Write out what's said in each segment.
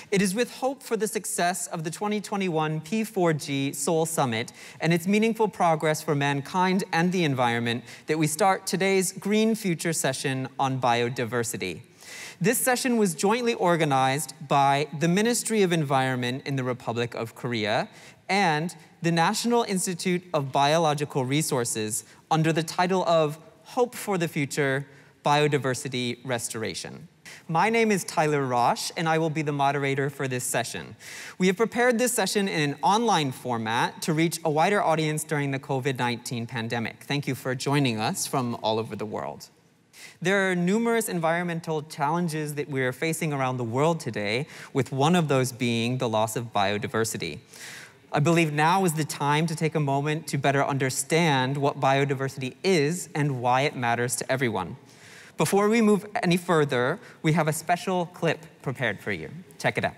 It is with hope for the success of the 2021 P4G Seoul Summit and its meaningful progress for mankind and the environment that we start today's Green Future session on biodiversity. This session was jointly organized by the Ministry of Environment in the Republic of Korea and the National Institute of Biological Resources under the title of Hope for the Future, Biodiversity Restoration. My name is Tyler Roche, and I will be the moderator for this session. We have prepared this session in an online format to reach a wider audience during the COVID-19 pandemic. Thank you for joining us from all over the world. There are numerous environmental challenges that we are facing around the world today, with one of those being the loss of biodiversity. I believe now is the time to take a moment to better understand what biodiversity is and why it matters to everyone. Before we move any further, we have a special clip prepared for you. Check it out.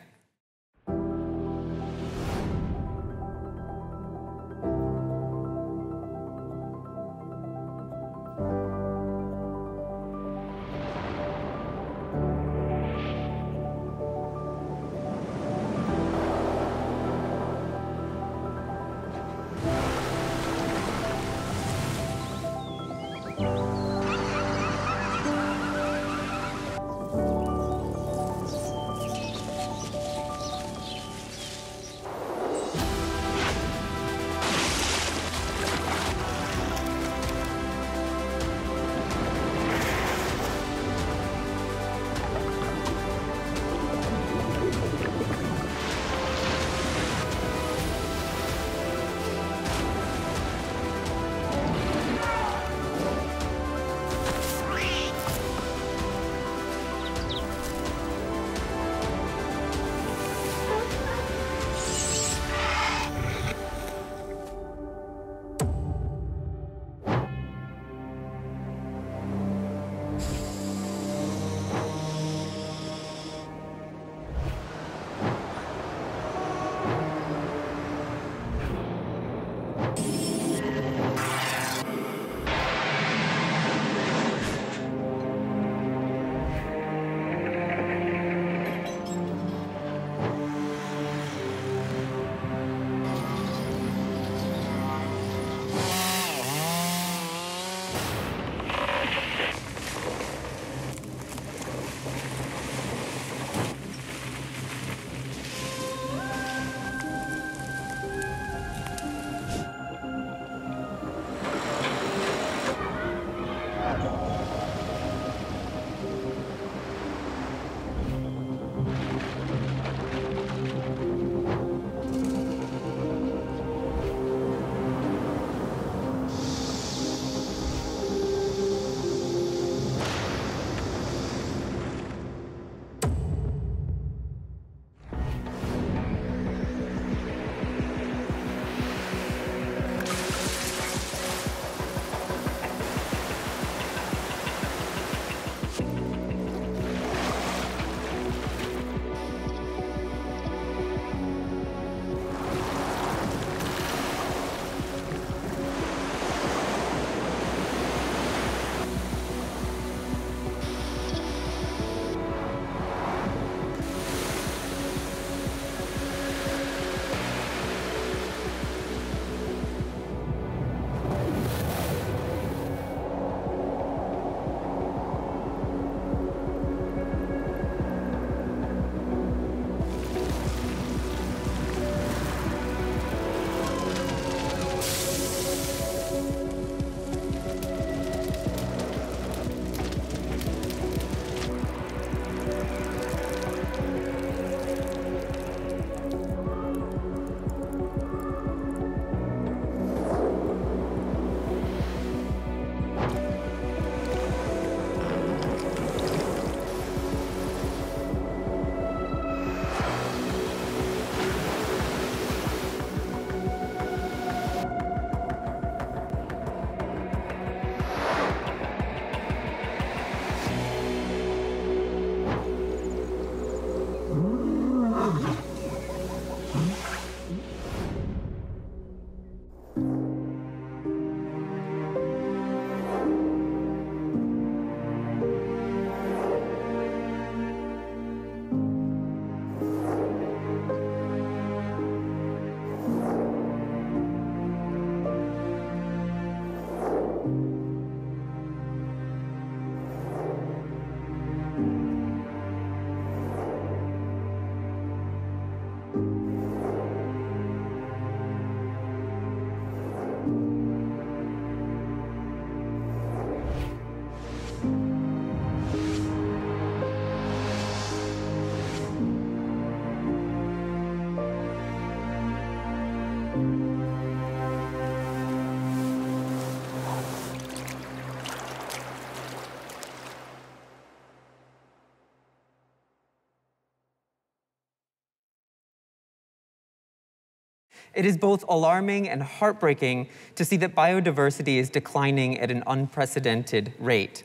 It is both alarming and heartbreaking to see that biodiversity is declining at an unprecedented rate.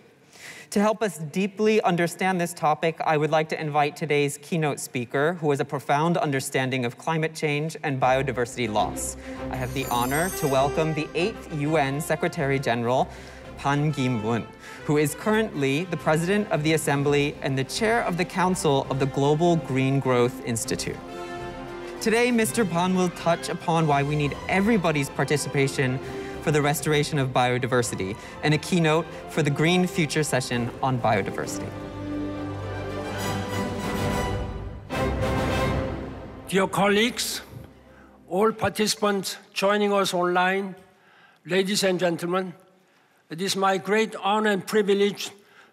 To help us deeply understand this topic, I would like to invite today's keynote speaker, who has a profound understanding of climate change and biodiversity loss. I have the honor to welcome the 8th UN Secretary General, Ban Ki-moon, who is currently the President of the Assembly and the Chair of the Council of the Global Green Growth Institute. Today, Mr. Ban will touch upon why we need everybody's participation for the restoration of biodiversity and a keynote for the Green Future session on biodiversity. Dear colleagues, all participants joining us online, ladies and gentlemen, it is my great honor and privilege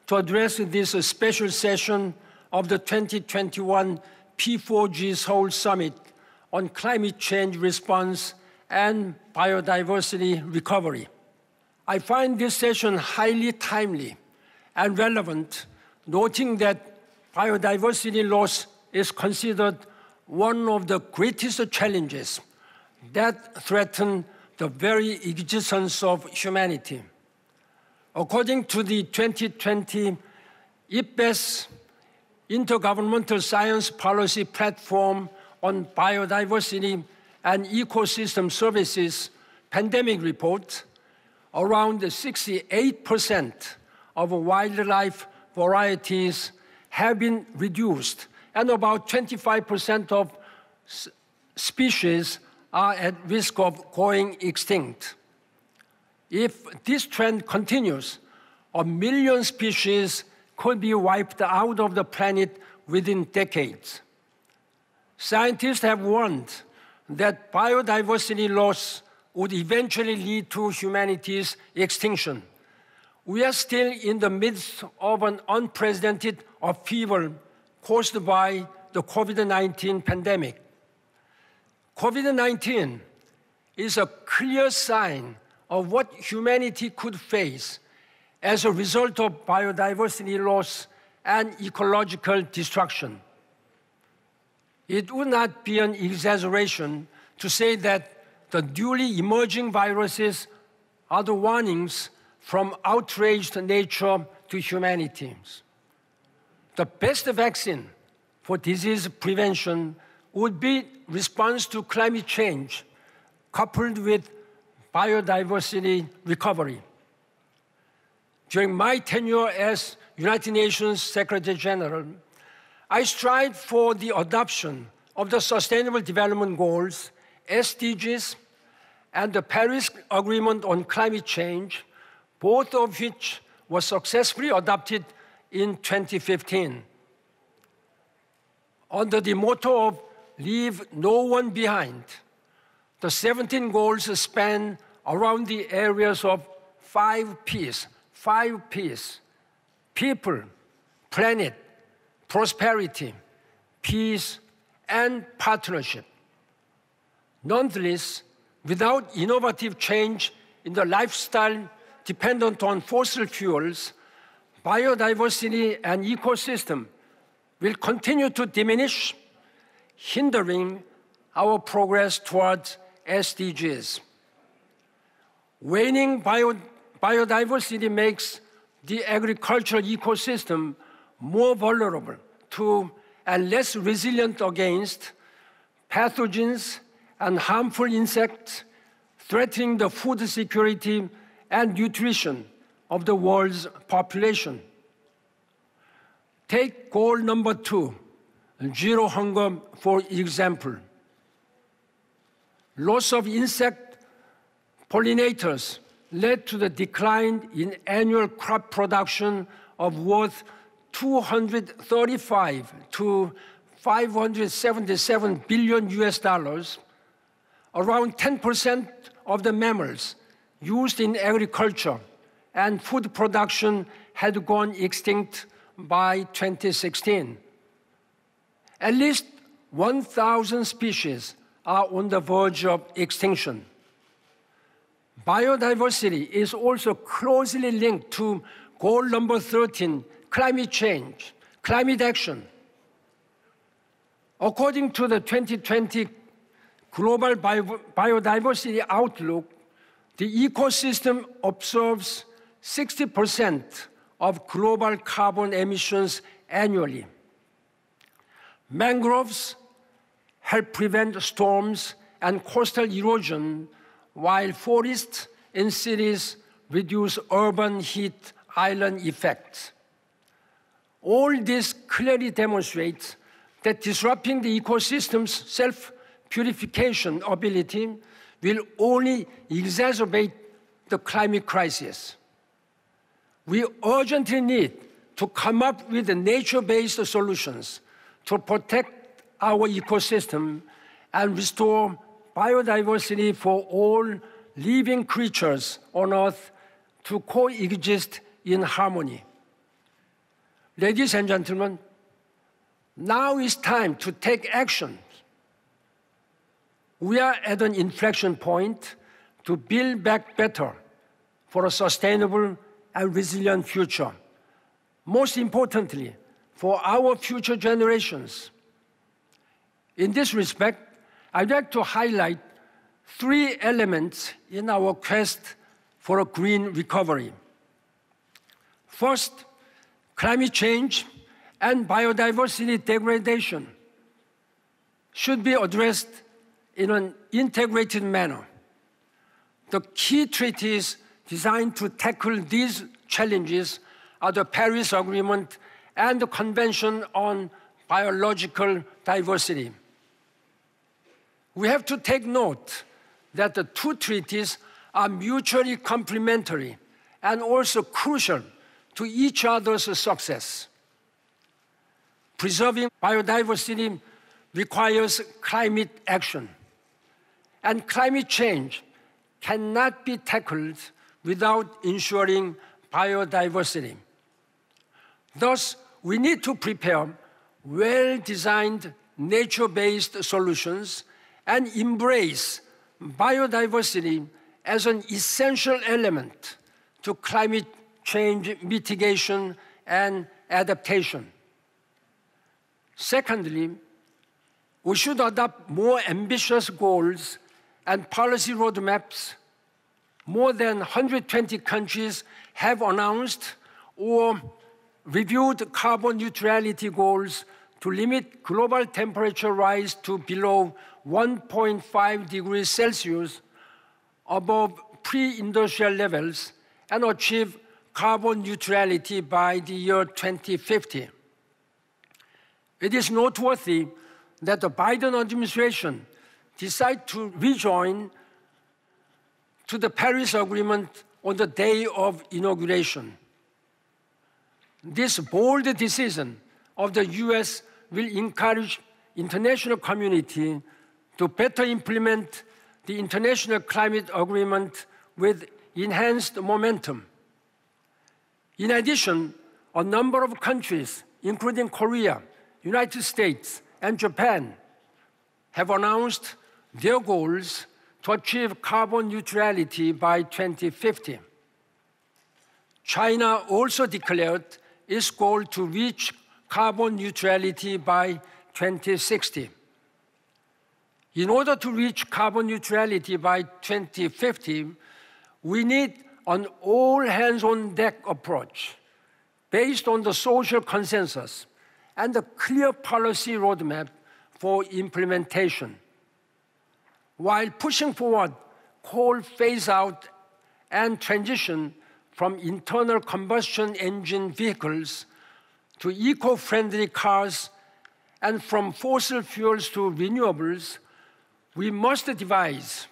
to address this special session of the 2021 P4G Seoul Summit on climate change response and biodiversity recovery. I find this session highly timely and relevant, noting that biodiversity loss is considered one of the greatest challenges that threaten the very existence of humanity. According to the 2020 IPBES Intergovernmental Science Policy Platform on Biodiversity and Ecosystem Services pandemic report, around 68% of wildlife varieties have been reduced, and about 25% of species are at risk of going extinct. If this trend continues, 1 million species could be wiped out of the planet within decades. Scientists have warned that biodiversity loss would eventually lead to humanity's extinction. We are still in the midst of an unprecedented upheaval caused by the COVID-19 pandemic. COVID-19 is a clear sign of what humanity could face as a result of biodiversity loss and ecological destruction. It would not be an exaggeration to say that the newly emerging viruses are the warnings from outraged nature to humanity. The best vaccine for disease prevention would be response to climate change, coupled with biodiversity recovery. During my tenure as United Nations Secretary General, I strive for the adoption of the Sustainable Development Goals, SDGs, and the Paris Agreement on Climate Change, both of which were successfully adopted in 2015. Under the motto of "Leave no one behind," the 17 goals span around the areas of 5 Ps, people, planet, prosperity, peace, and partnership. Nonetheless, without innovative change in the lifestyle dependent on fossil fuels, biodiversity and ecosystem will continue to diminish, hindering our progress towards SDGs. Waning biodiversity makes the agricultural ecosystem more vulnerable to and less resilient against pathogens and harmful insects threatening the food security and nutrition of the world's population. Take goal number 2, zero hunger, for example. Loss of insect pollinators led to the decline in annual crop production of worth $235 to $577 billion US. Around 10% of the mammals used in agriculture and food production had gone extinct by 2016. At least 1,000 species are on the verge of extinction. Biodiversity is also closely linked to goal number 13, climate change, climate action. According to the 2020 global biodiversity outlook, the ecosystem absorbs 60% of global carbon emissions annually. Mangroves help prevent storms and coastal erosion, while forests in cities reduce urban heat island effects. All this clearly demonstrates that disrupting the ecosystem's self-purification ability will only exacerbate the climate crisis. We urgently need to come up with nature-based solutions to protect our ecosystem and restore biodiversity for all living creatures on Earth to coexist in harmony. Ladies and gentlemen, now is time to take action. We are at an inflection point to build back better for a sustainable and resilient future. Most importantly, for our future generations. In this respect, I'd like to highlight 3 elements in our quest for a green recovery. First, climate change and biodiversity degradation should be addressed in an integrated manner. The key treaties designed to tackle these challenges are the Paris Agreement and the Convention on Biological Diversity. We have to take note that the 2 treaties are mutually complementary and also crucial to each other's success. Preserving biodiversity requires climate action, and climate change cannot be tackled without ensuring biodiversity. Thus, we need to prepare well-designed nature-based solutions and embrace biodiversity as an essential element to climate change mitigation and adaptation. Secondly, we should adopt more ambitious goals and policy roadmaps. More than 120 countries have announced or reviewed carbon neutrality goals to limit global temperature rise to below 1.5 degrees Celsius above pre-industrial levels and achieve carbon neutrality by the year 2050. It is noteworthy that the Biden administration decided to rejoin to the Paris Agreement on the day of inauguration. This bold decision of the US will encourage international community to better implement the International Climate Agreement with enhanced momentum. In addition, a number of countries, including Korea, United States, and Japan, have announced their goals to achieve carbon neutrality by 2050. China also declared its goal to reach carbon neutrality by 2060. In order to reach carbon neutrality by 2050, we need an all-hands-on-deck approach based on the social consensus and a clear policy roadmap for implementation. While pushing forward coal phase-out and transition from internal combustion engine vehicles to eco-friendly cars and from fossil fuels to renewables, we must devise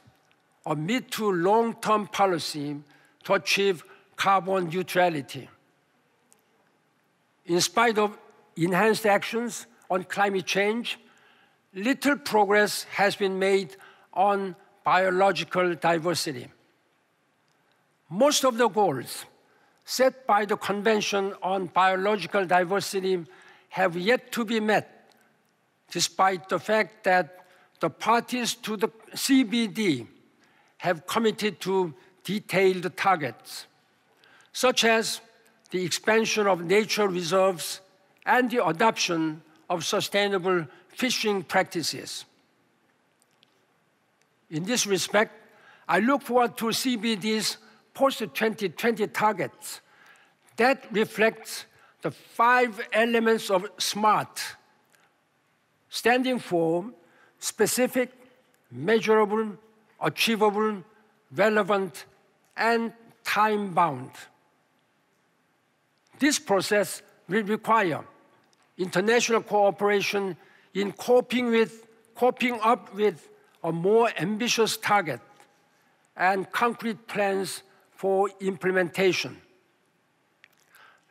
a mid- to long-term policy to achieve carbon neutrality. In spite of enhanced actions on climate change, little progress has been made on biological diversity. Most of the goals set by the Convention on Biological Diversity have yet to be met, despite the fact that the parties to the CBD have committed to detailed targets, such as the expansion of nature reserves and the adoption of sustainable fishing practices. In this respect, I look forward to CBD's post-2020 targets that reflects the 5 elements of SMART, standing for specific, measurable, achievable, relevant, and time-bound. This process will require international cooperation in coping up with a more ambitious target and concrete plans for implementation.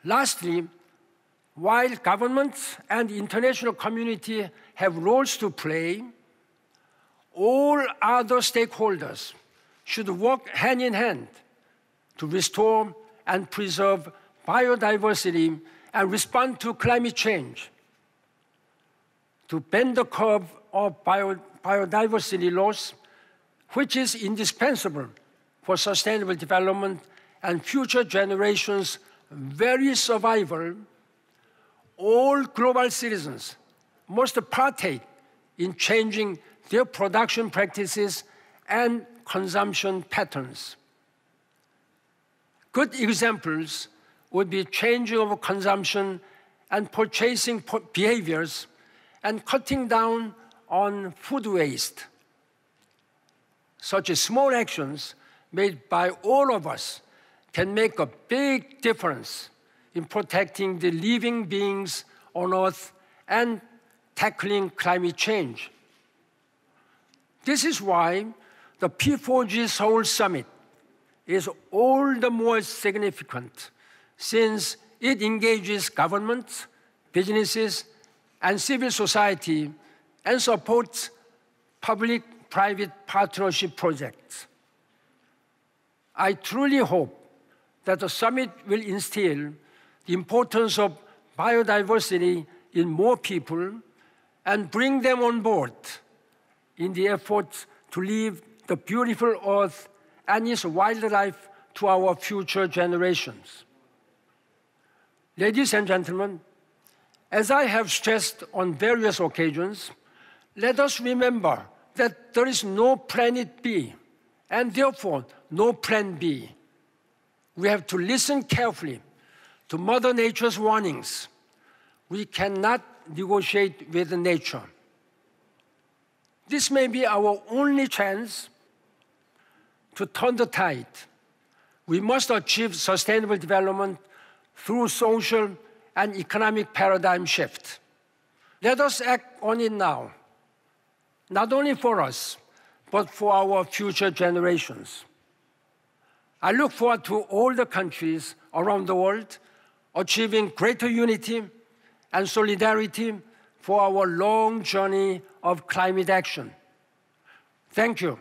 Lastly, while governments and the international community have roles to play, all other stakeholders should work hand in hand to restore and preserve biodiversity and respond to climate change. To bend the curve of biodiversity loss, which is indispensable for sustainable development and future generations' very survival, all global citizens must partake in changing their production practices and consumption patterns. Good examples would be changing of consumption and purchasing behaviors and cutting down on food waste. Such small actions made by all of us can make a big difference in protecting the living beings on Earth and tackling climate change. This is why the P4G Seoul Summit is all the more significant, since it engages governments, businesses, and civil society and supports public-private partnership projects. I truly hope that the summit will instill the importance of biodiversity in more people and bring them on board in the efforts to leave the beautiful Earth and its wildlife to our future generations. Ladies and gentlemen, as I have stressed on various occasions, let us remember that there is no planet B, and therefore no plan B. We have to listen carefully to Mother Nature's warnings. We cannot negotiate with nature. This may be our only chance to turn the tide. We must achieve sustainable development through social and economic paradigm shift. Let us act on it now, not only for us, but for our future generations. I look forward to all the countries around the world achieving greater unity and solidarity for our long journey of climate action. Thank you.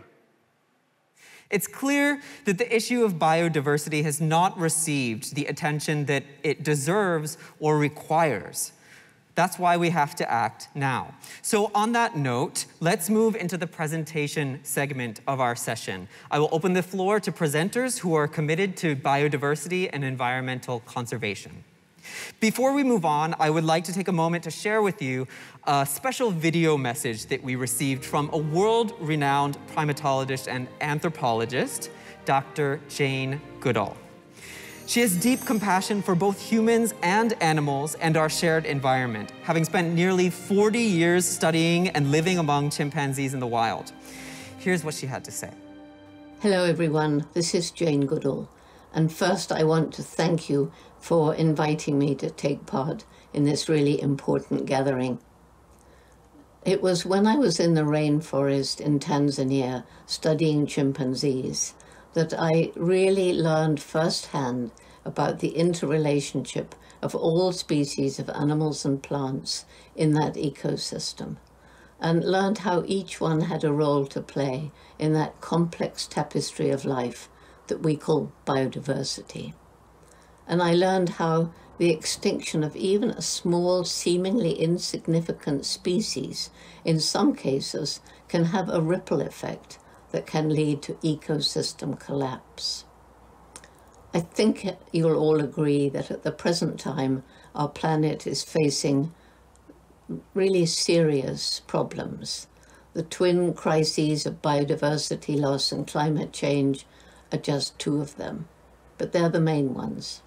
It's clear that the issue of biodiversity has not received the attention that it deserves or requires. That's why we have to act now. So on that note, let's move into the presentation segment of our session. I will open the floor to presenters who are committed to biodiversity and environmental conservation. Before we move on, I would like to take a moment to share with you a special video message that we received from a world-renowned primatologist and anthropologist, Dr. Jane Goodall. She has deep compassion for both humans and animals and our shared environment, having spent nearly 40 years studying and living among chimpanzees in the wild. Here's what she had to say. Hello, everyone. This is Jane Goodall. And first, I want to thank you for inviting me to take part in this really important gathering. It was when I was in the rainforest in Tanzania studying chimpanzees that I really learned firsthand about the interrelationship of all species of animals and plants in that ecosystem, and learned how each one had a role to play in that complex tapestry of life that we call biodiversity. And I learned how the extinction of even a small, seemingly insignificant species, in some cases, can have a ripple effect that can lead to ecosystem collapse. I think you'll all agree that at the present time, our planet is facing really serious problems. The twin crises of biodiversity loss and climate change are just two of them, but they're the main ones.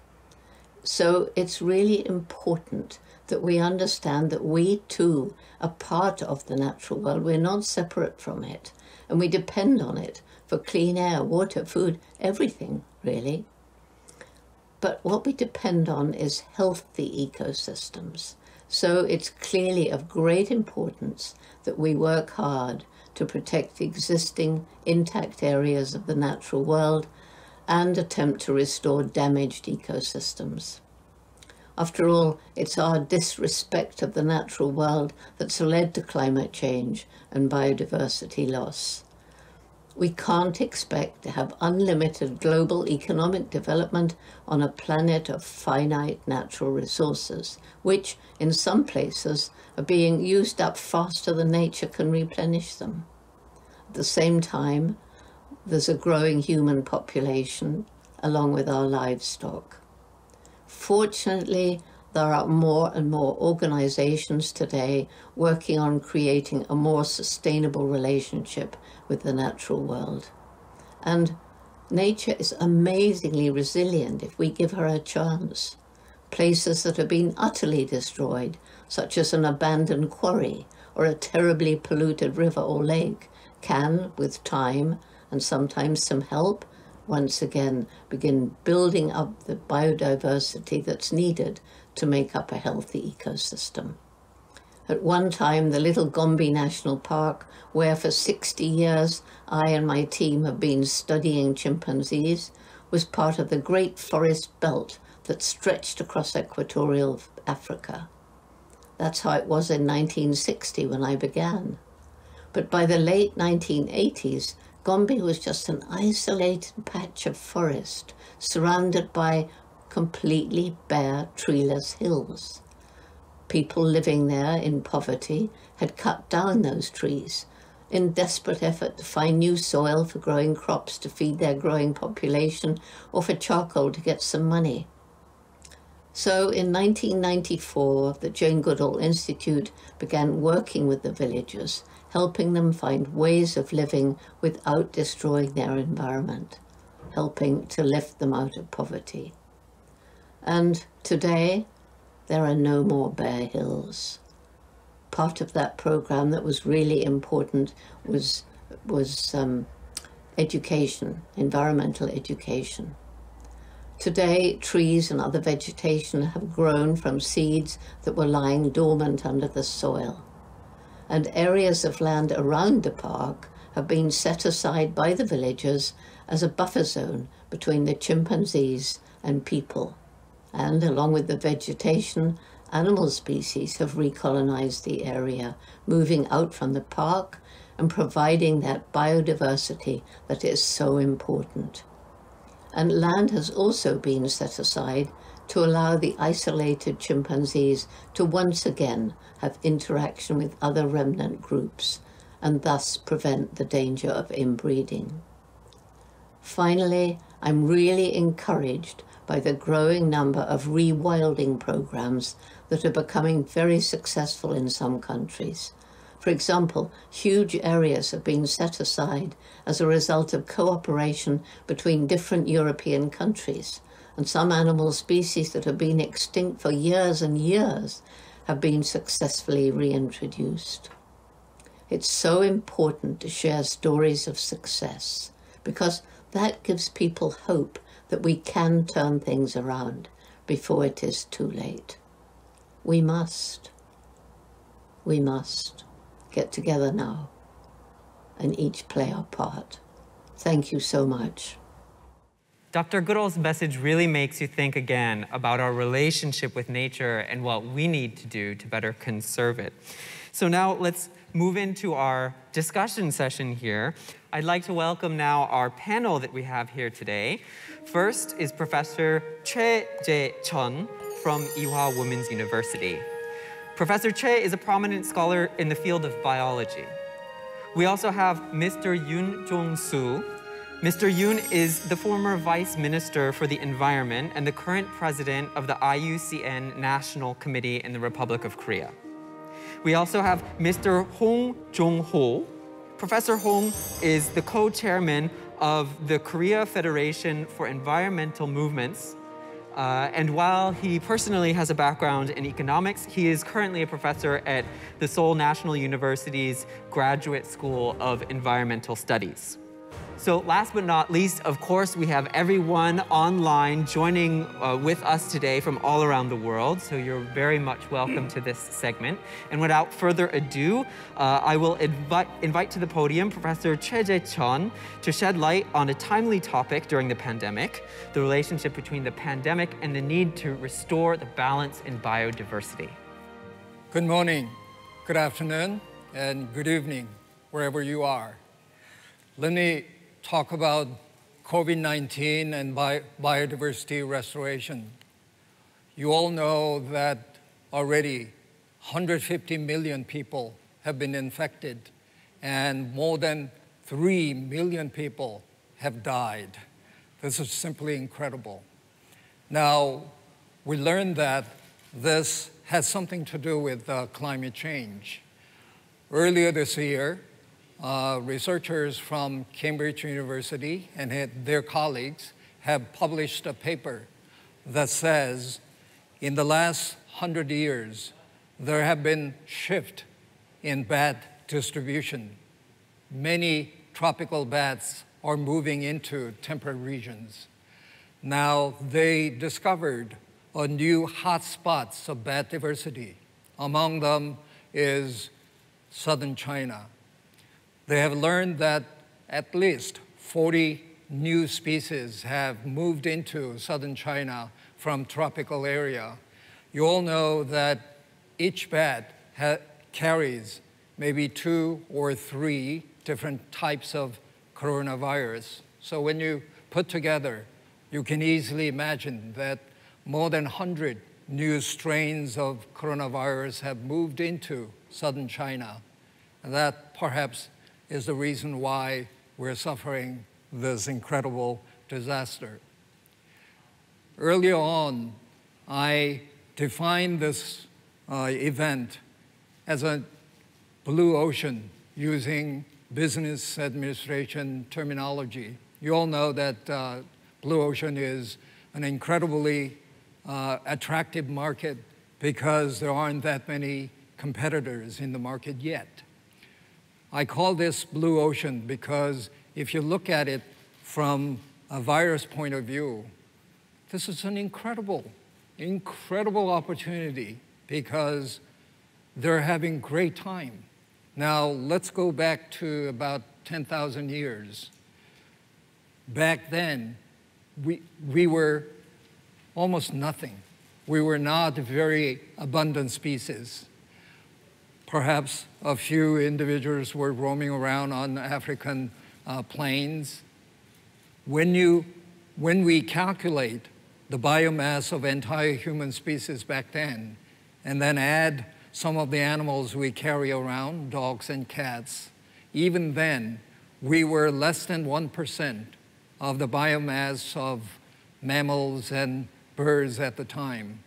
So it's really important that we understand that we too are part of the natural world. We're not separate from it, and we depend on it for clean air, water, food, everything, really. But what we depend on is healthy ecosystems. So it's clearly of great importance that we work hard to protect the existing intact areas of the natural world and attempt to restore damaged ecosystems. After all, it's our disrespect of the natural world that's led to climate change and biodiversity loss. We can't expect to have unlimited global economic development on a planet of finite natural resources, which in some places are being used up faster than nature can replenish them. At the same time, there's a growing human population along with our livestock. Fortunately, there are more and more organizations today working on creating a more sustainable relationship with the natural world. And nature is amazingly resilient if we give her a chance. Places that have been utterly destroyed, such as an abandoned quarry or a terribly polluted river or lake, can, with time and sometimes some help, once again begin building up the biodiversity that's needed to make up a healthy ecosystem. At one time, the little Gombe National Park, where for 60 years I and my team have been studying chimpanzees, was part of the great forest belt that stretched across equatorial Africa. That's how it was in 1960 when I began. But by the late 1980s, Gombe was just an isolated patch of forest surrounded by completely bare, treeless hills. People living there in poverty had cut down those trees in desperate effort to find new soil for growing crops to feed their growing population or for charcoal to get some money. So in 1994, the Jane Goodall Institute began working with the villagers, helping them find ways of living without destroying their environment, helping to lift them out of poverty. And today, there are no more bare hills. Part of that program that was really important was education, environmental education. Today, trees and other vegetation have grown from seeds that were lying dormant under the soil. And areas of land around the park have been set aside by the villagers as a buffer zone between the chimpanzees and people. And along with the vegetation, animal species have recolonized the area, moving out from the park and providing that biodiversity that is so important. And land has also been set aside to allow the isolated chimpanzees to once again have interaction with other remnant groups and thus prevent the danger of inbreeding. Finally, I'm really encouraged by the growing number of rewilding programs that are becoming very successful in some countries. For example, huge areas have been set aside as a result of cooperation between different European countries, and some animal species that have been extinct for years and years have been successfully reintroduced. It's so important to share stories of success because that gives people hope that we can turn things around before it is too late. We must get together now and each play our part. Thank you so much. Dr. Goodall's message really makes you think again about our relationship with nature and what we need to do to better conserve it. So now let's move into our discussion session here. I'd like to welcome now our panel that we have here today. First is Professor Choi Jae-chun from Ewha Women's University. Professor Choi is a prominent scholar in the field of biology. We also have Mr. Yoon Jongsu. Mr. Yoon is the former Vice Minister for the Environment and the current President of the IUCN National Committee in the Republic of Korea. We also have Mr. Hong Jong-ho, Professor Hong is the co-chairman of the Korea Federation for Environmental Movements. And while he personally has a background in economics, he is currently a professor at the Seoul National University's Graduate School of Environmental Studies. So last but not least, of course, we have everyone online joining with us today from all around the world. So you're very much welcome to this segment. And without further ado, I will invite to the podium Professor Choi Jae-chun to shed light on a timely topic during the pandemic, the relationship between the pandemic and the need to restore the balance in biodiversity. Good morning, good afternoon, and good evening, wherever you are. Let me talk about COVID-19 and biodiversity restoration. You all know that already 150 million people have been infected and more than 3 million people have died. This is simply incredible. Now, we learned that this has something to do with climate change. Earlier this year, researchers from Cambridge University and their colleagues have published a paper that says in the last 100 years, there have been shifts in bat distribution. Many tropical bats are moving into temperate regions. Now, they discovered a new hotspots of bat diversity. Among them is southern China. They have learned that at least 40 new species have moved into southern China from tropical area. You all know that each bat carries maybe 2 or 3 different types of coronavirus. So when you put together, you can easily imagine that more than 100 new strains of coronavirus have moved into southern China. And that perhaps is the reason why we're suffering this incredible disaster. Earlier on, I defined this event as a blue ocean using business administration terminology. You all know that blue ocean is an incredibly attractive market because there aren't that many competitors in the market yet. I call this blue ocean because if you look at it from a virus point of view, this is an incredible opportunity because they're having great time. Now, let's go back to about 10,000 years. Back then, we were almost nothing. We were not a very abundant species. Perhaps a few individuals were roaming around on African plains. When we calculate the biomass of entire human species back then, and then add some of the animals we carry around, dogs and cats, even then, we were less than 1% of the biomass of mammals and birds at the time.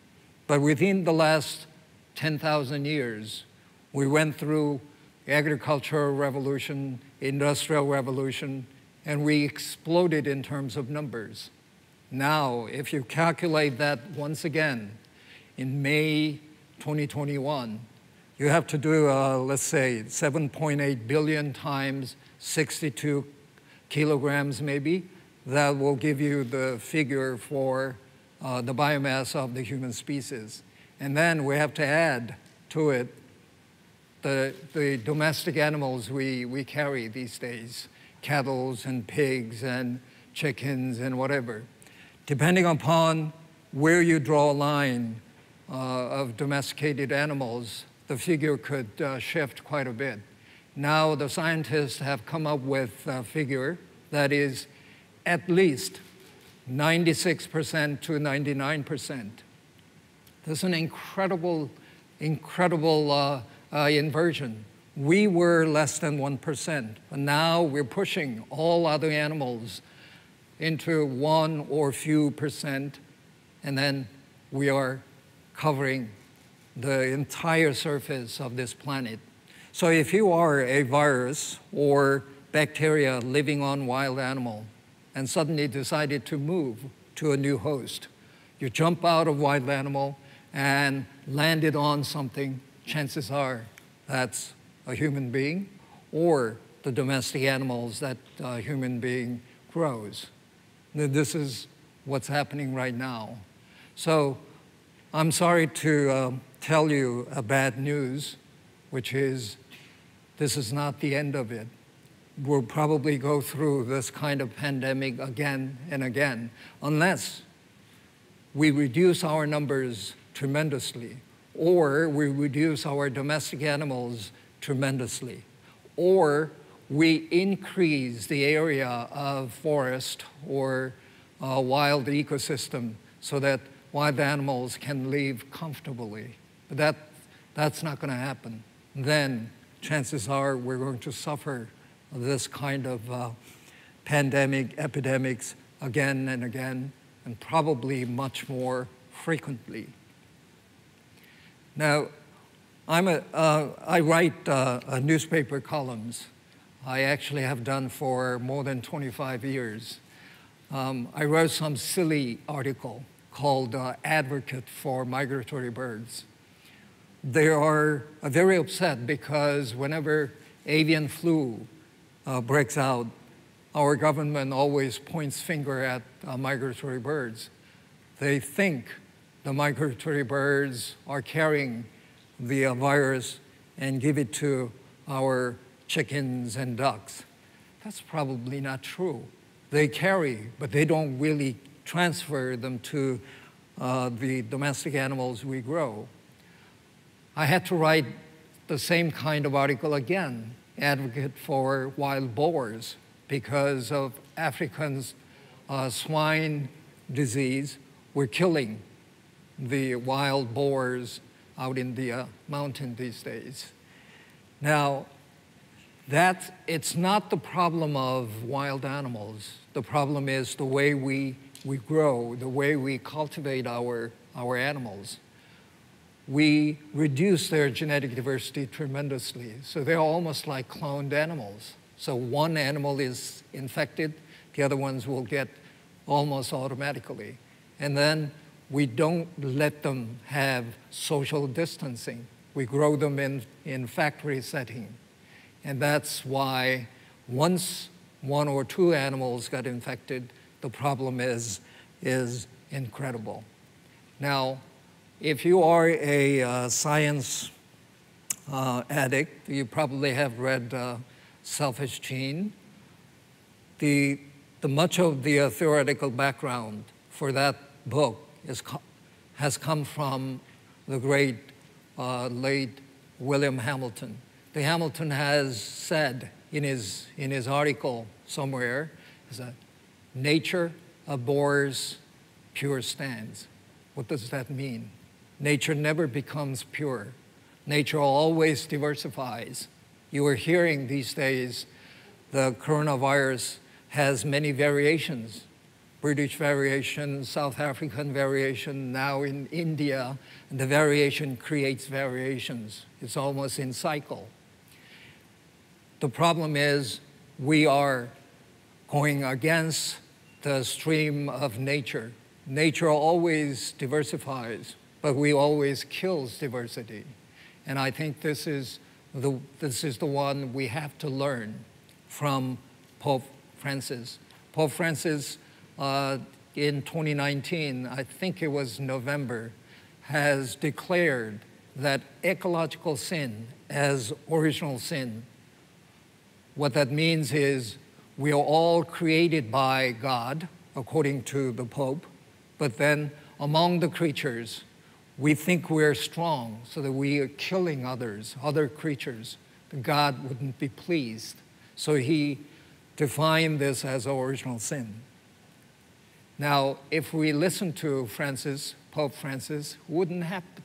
But within the last 10,000 years, we went through agricultural revolution, industrial revolution, and we exploded in terms of numbers. Now, if you calculate that once again, in May 2021, you have to do, let's say, 7.8 billion times 62 kilograms maybe. That will give you the figure for the biomass of the human species. And then we have to add to it the domestic animals we carry these days, cattle and pigs and chickens and whatever. Depending upon where you draw a line of domesticated animals, the figure could shift quite a bit. Now the scientists have come up with a figure that is at least 96% to 99%. That's an incredible inversion. We were less than 1%, but now we're pushing all other animals into 1 or few percent, and then we are covering the entire surface of this planet. So if you are a virus or bacteria living on wild animal and suddenly decided to move to a new host, you jump out of wild animal and landed on something, chances are that's a human being or the domestic animals that a human being grows. This is what's happening right now. So I'm sorry to tell you a bad news, which is this is not the end of it. We'll probably go through this kind of pandemic again and again, unless we reduce our numbers tremendously, or we reduce our domestic animals tremendously, or we increase the area of forest or wild ecosystem so that wild animals can live comfortably. But that's not going to happen. Then chances are we're going to suffer this kind of epidemics again and again, and probably much more frequently. Now, I write newspaper columns. I actually have done for more than 25 years. I wrote some silly article called Advocate for Migratory Birds. They are very upset because whenever avian flu breaks out, our government always points finger at migratory birds. They think the migratory birds are carrying the virus and give it to our chickens and ducks. That's probably not true. They carry, but they don't really transfer them to the domestic animals we grow. I had to write the same kind of article again, Advocate for Wild Boars, because of African swine disease. We're killing the wild boars out in the mountain these days. Now, it's not the problem of wild animals. The problem is the way we grow, the way we cultivate our animals. We reduce their genetic diversity tremendously. So they're almost like cloned animals. So one animal is infected, the other ones will get almost automatically. And then we don't let them have social distancing. We grow them in factory setting. And that's why once one or two animals got infected, the problem is incredible. Now, if you are a science addict, you probably have read Selfish Gene. The much of the theoretical background for that book has come from the great late William Hamilton. The Hamilton has said in his article somewhere, is that nature abhors pure stands. What does that mean? Nature never becomes pure. Nature always diversifies. You are hearing these days the coronavirus has many variations. British variation, South African variation, now in India, and the variation creates variations. It's almost in cycle. The problem is we are going against the stream of nature. Nature always diversifies, but we always kills diversity. And I think this is the one we have to learn from Pope Francis. Pope Francis, in 2019, I think it was November, has declared that ecological sin as original sin. What that means is we are all created by God, according to the Pope, but then among the creatures, we think we're strong so that we are killing other creatures. God wouldn't be pleased. So he defined this as original sin. Now, if we listen to Pope Francis,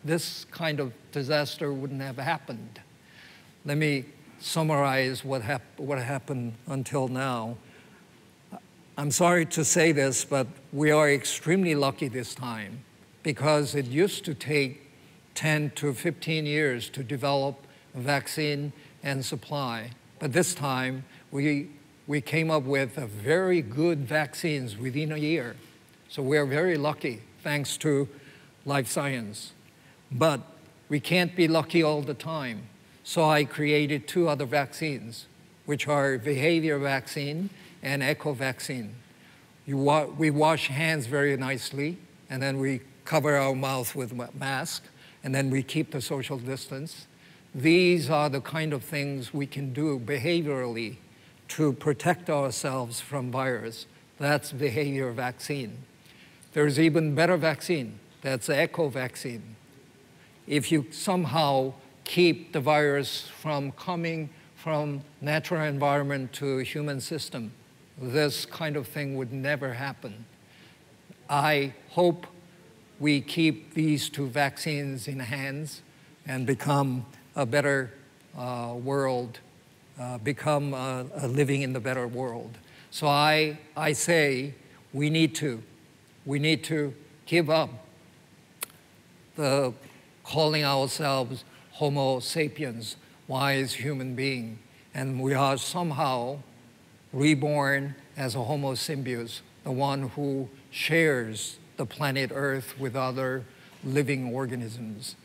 this kind of disaster wouldn't have happened. Let me summarize what happened until now. I'm sorry to say this, but we are extremely lucky this time because it used to take 10 to 15 years to develop a vaccine and supply. But this time, we came up with a very good vaccines within a year. So we're very lucky, thanks to life science. But we can't be lucky all the time. So I created 2 other vaccines, which are behavior vaccine and eco vaccine. We wash hands very nicely, and then we cover our mouth with a mask, and then we keep the social distance. These are the kind of things we can do behaviorally to protect ourselves from virus. That's behavior vaccine. There's even better vaccine. That's the eco vaccine. If you somehow keep the virus from coming from natural environment to human system, this kind of thing would never happen. I hope we keep these 2 vaccines in hands and become a better world, become living in the better world. So I say we need to give up the calling ourselves Homo sapiens, wise human being, and we are somehow reborn as a Homo symbios, the one who shares the planet Earth with other living organisms.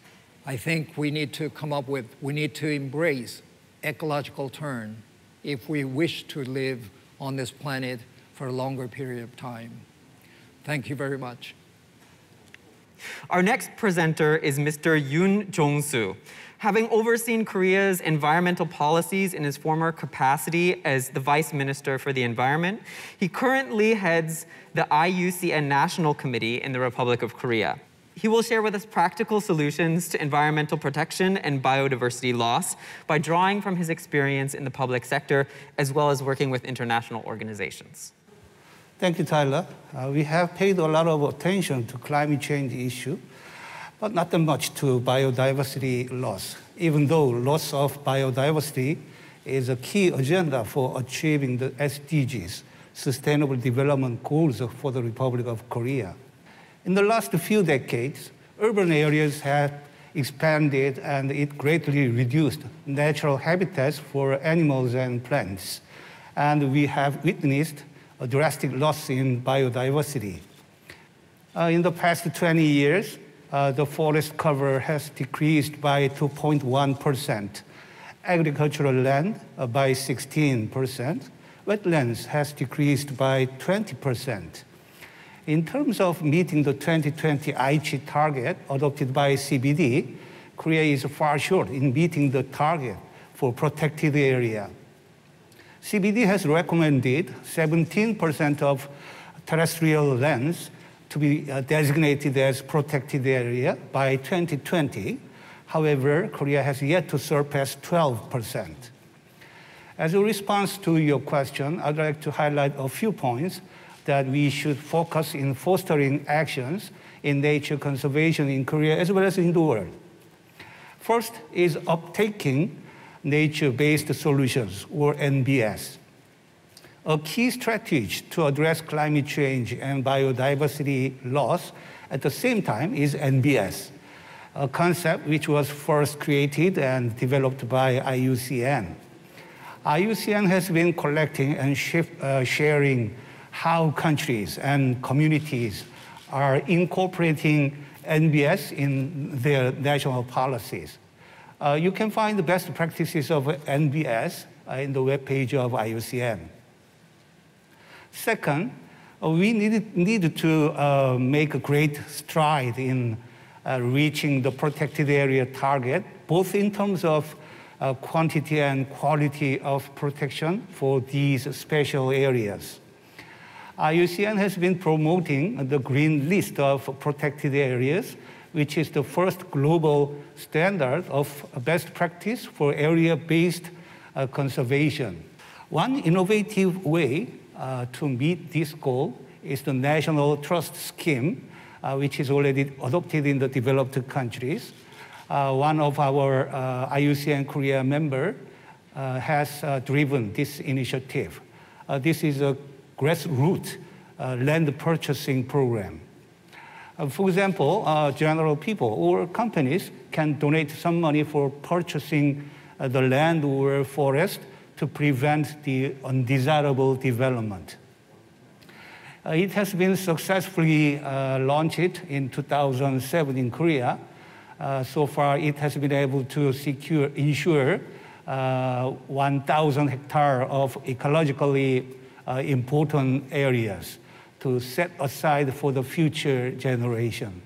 I think we need to we need to embrace ecological turn if we wish to live on this planet for a longer period of time. Thank you very much. Our next presenter is Mr. Yoon Jongsu. Having overseen Korea's environmental policies in his former capacity as the Vice Minister for the Environment, he currently heads the IUCN National Committee in the Republic of Korea. He will share with us practical solutions to environmental protection and biodiversity loss by drawing from his experience in the public sector, as well as working with international organizations. Thank you, Tyler. We have paid a lot of attention to climate change issue, but not that much to biodiversity loss, even though loss of biodiversity is a key agenda for achieving the SDGs, Sustainable Development Goals for the Republic of Korea. In the last few decades, urban areas have expanded and it greatly reduced natural habitats for animals and plants. And we have witnessed a drastic loss in biodiversity. In the past 20 years, the forest cover has decreased by 2.1%, agricultural land by 16%, wetlands has decreased by 20%. In terms of meeting the 2020 Aichi target adopted by CBD, Korea is far short in meeting the target for protected area. CBD has recommended 17% of terrestrial lands to be designated as protected area by 2020. However, Korea has yet to surpass 12%. As a response to your question, I'd like to highlight a few points that we should focus in fostering actions in nature conservation in Korea as well as in the world. First is uptaking nature-based solutions, or NBS. A key strategy to address climate change and biodiversity loss at the same time is NBS, a concept which was first created and developed by IUCN. IUCN has been collecting and sharing how countries and communities are incorporating NBS in their national policies. You can find the best practices of NBS in the webpage of IUCN. Second, we need to make a great stride in reaching the protected area target, both in terms of quantity and quality of protection for these special areas. IUCN has been promoting the green list of protected areas, which is the first global standard of best practice for area-based conservation. One innovative way to meet this goal is the National Trust Scheme, which is already adopted in the developed countries. One of our IUCN Korea member has driven this initiative. This is a grassroots land purchasing program. For example, general people or companies can donate some money for purchasing the land or forest to prevent the undesirable development. It has been successfully launched in 2007 in Korea. So far, it has been able to ensure 1,000 hectares of ecologically important areas to set aside for the future generation.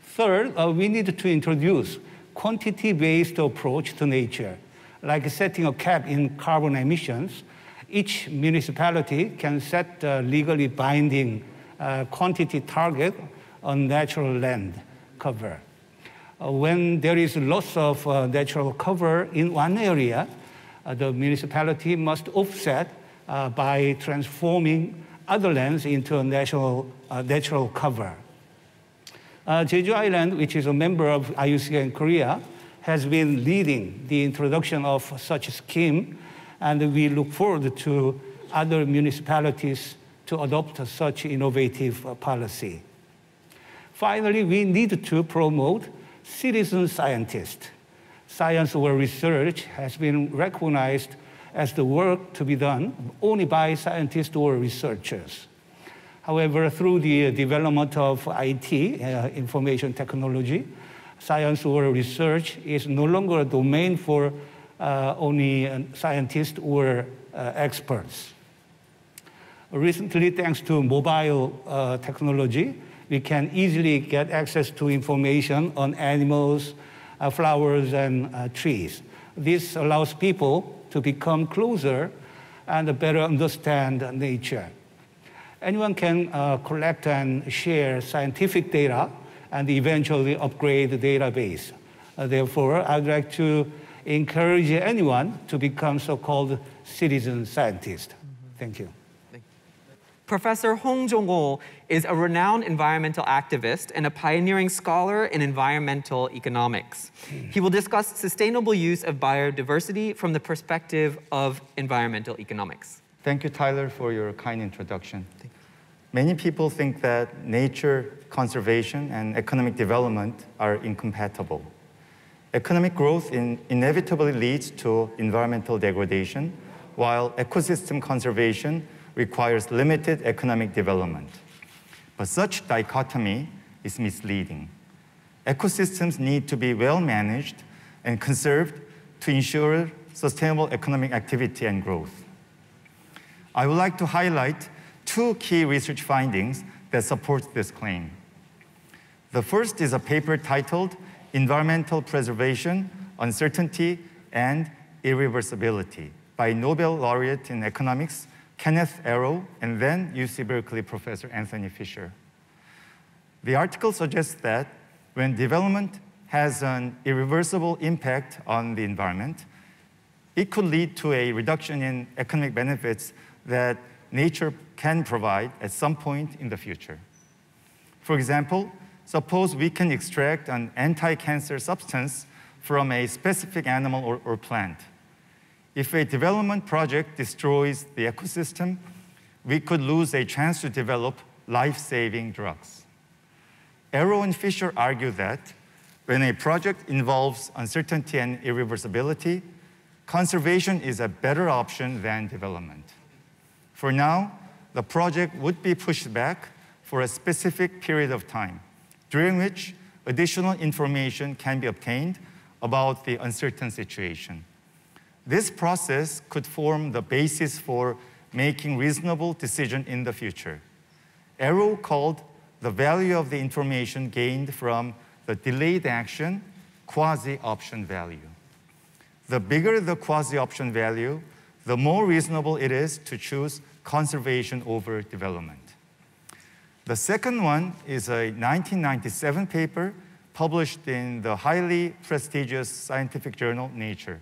Third, we need to introduce quantity-based approach to nature, like setting a cap in carbon emissions. Each municipality can set a legally binding quantity target on natural land cover. When there is loss of natural cover in one area, the municipality must offset by transforming other lands into a natural cover. Jeju Island, which is a member of IUCN in Korea, has been leading the introduction of such a scheme, and we look forward to other municipalities to adopt such innovative policy. Finally, we need to promote citizen scientists. Science or research has been recognized as the work to be done only by scientists or researchers. However, through the development of IT, information technology, science or research is no longer a domain for only scientists or experts. Recently, thanks to mobile technology, we can easily get access to information on animals, flowers, and trees. This allows people to become closer and better understand nature. Anyone can collect and share scientific data and eventually upgrade the database. Therefore, I'd like to encourage anyone to become so-called citizen scientist. Thank you. Professor Yoon Jongsu is a renowned environmental activist and a pioneering scholar in environmental economics. He will discuss sustainable use of biodiversity from the perspective of environmental economics. Thank you, Tyler, for your kind introduction. Many people think that nature conservation and economic development are incompatible. Economic growth inevitably leads to environmental degradation, while ecosystem conservation requires limited economic development. But such dichotomy is misleading. Ecosystems need to be well managed and conserved to ensure sustainable economic activity and growth. I would like to highlight two key research findings that support this claim. The first is a paper titled Environmental Preservation, Uncertainty, and Irreversibility by Nobel laureate in economics Kenneth Arrow, and then UC Berkeley professor Anthony Fisher. The article suggests that when development has an irreversible impact on the environment, it could lead to a reduction in economic benefits that nature can provide at some point in the future. For example, suppose we can extract an anti-cancer substance from a specific animal or plant. If a development project destroys the ecosystem, we could lose a chance to develop life-saving drugs. Arrow and Fisher argue that when a project involves uncertainty and irreversibility, conservation is a better option than development. For now, the project would be pushed back for a specific period of time, during which additional information can be obtained about the uncertain situation. This process could form the basis for making reasonable decisions in the future. Arrow called the value of the information gained from the delayed action quasi-option value. The bigger the quasi-option value, the more reasonable it is to choose conservation over development. The second one is a 1997 paper published in the highly prestigious scientific journal Nature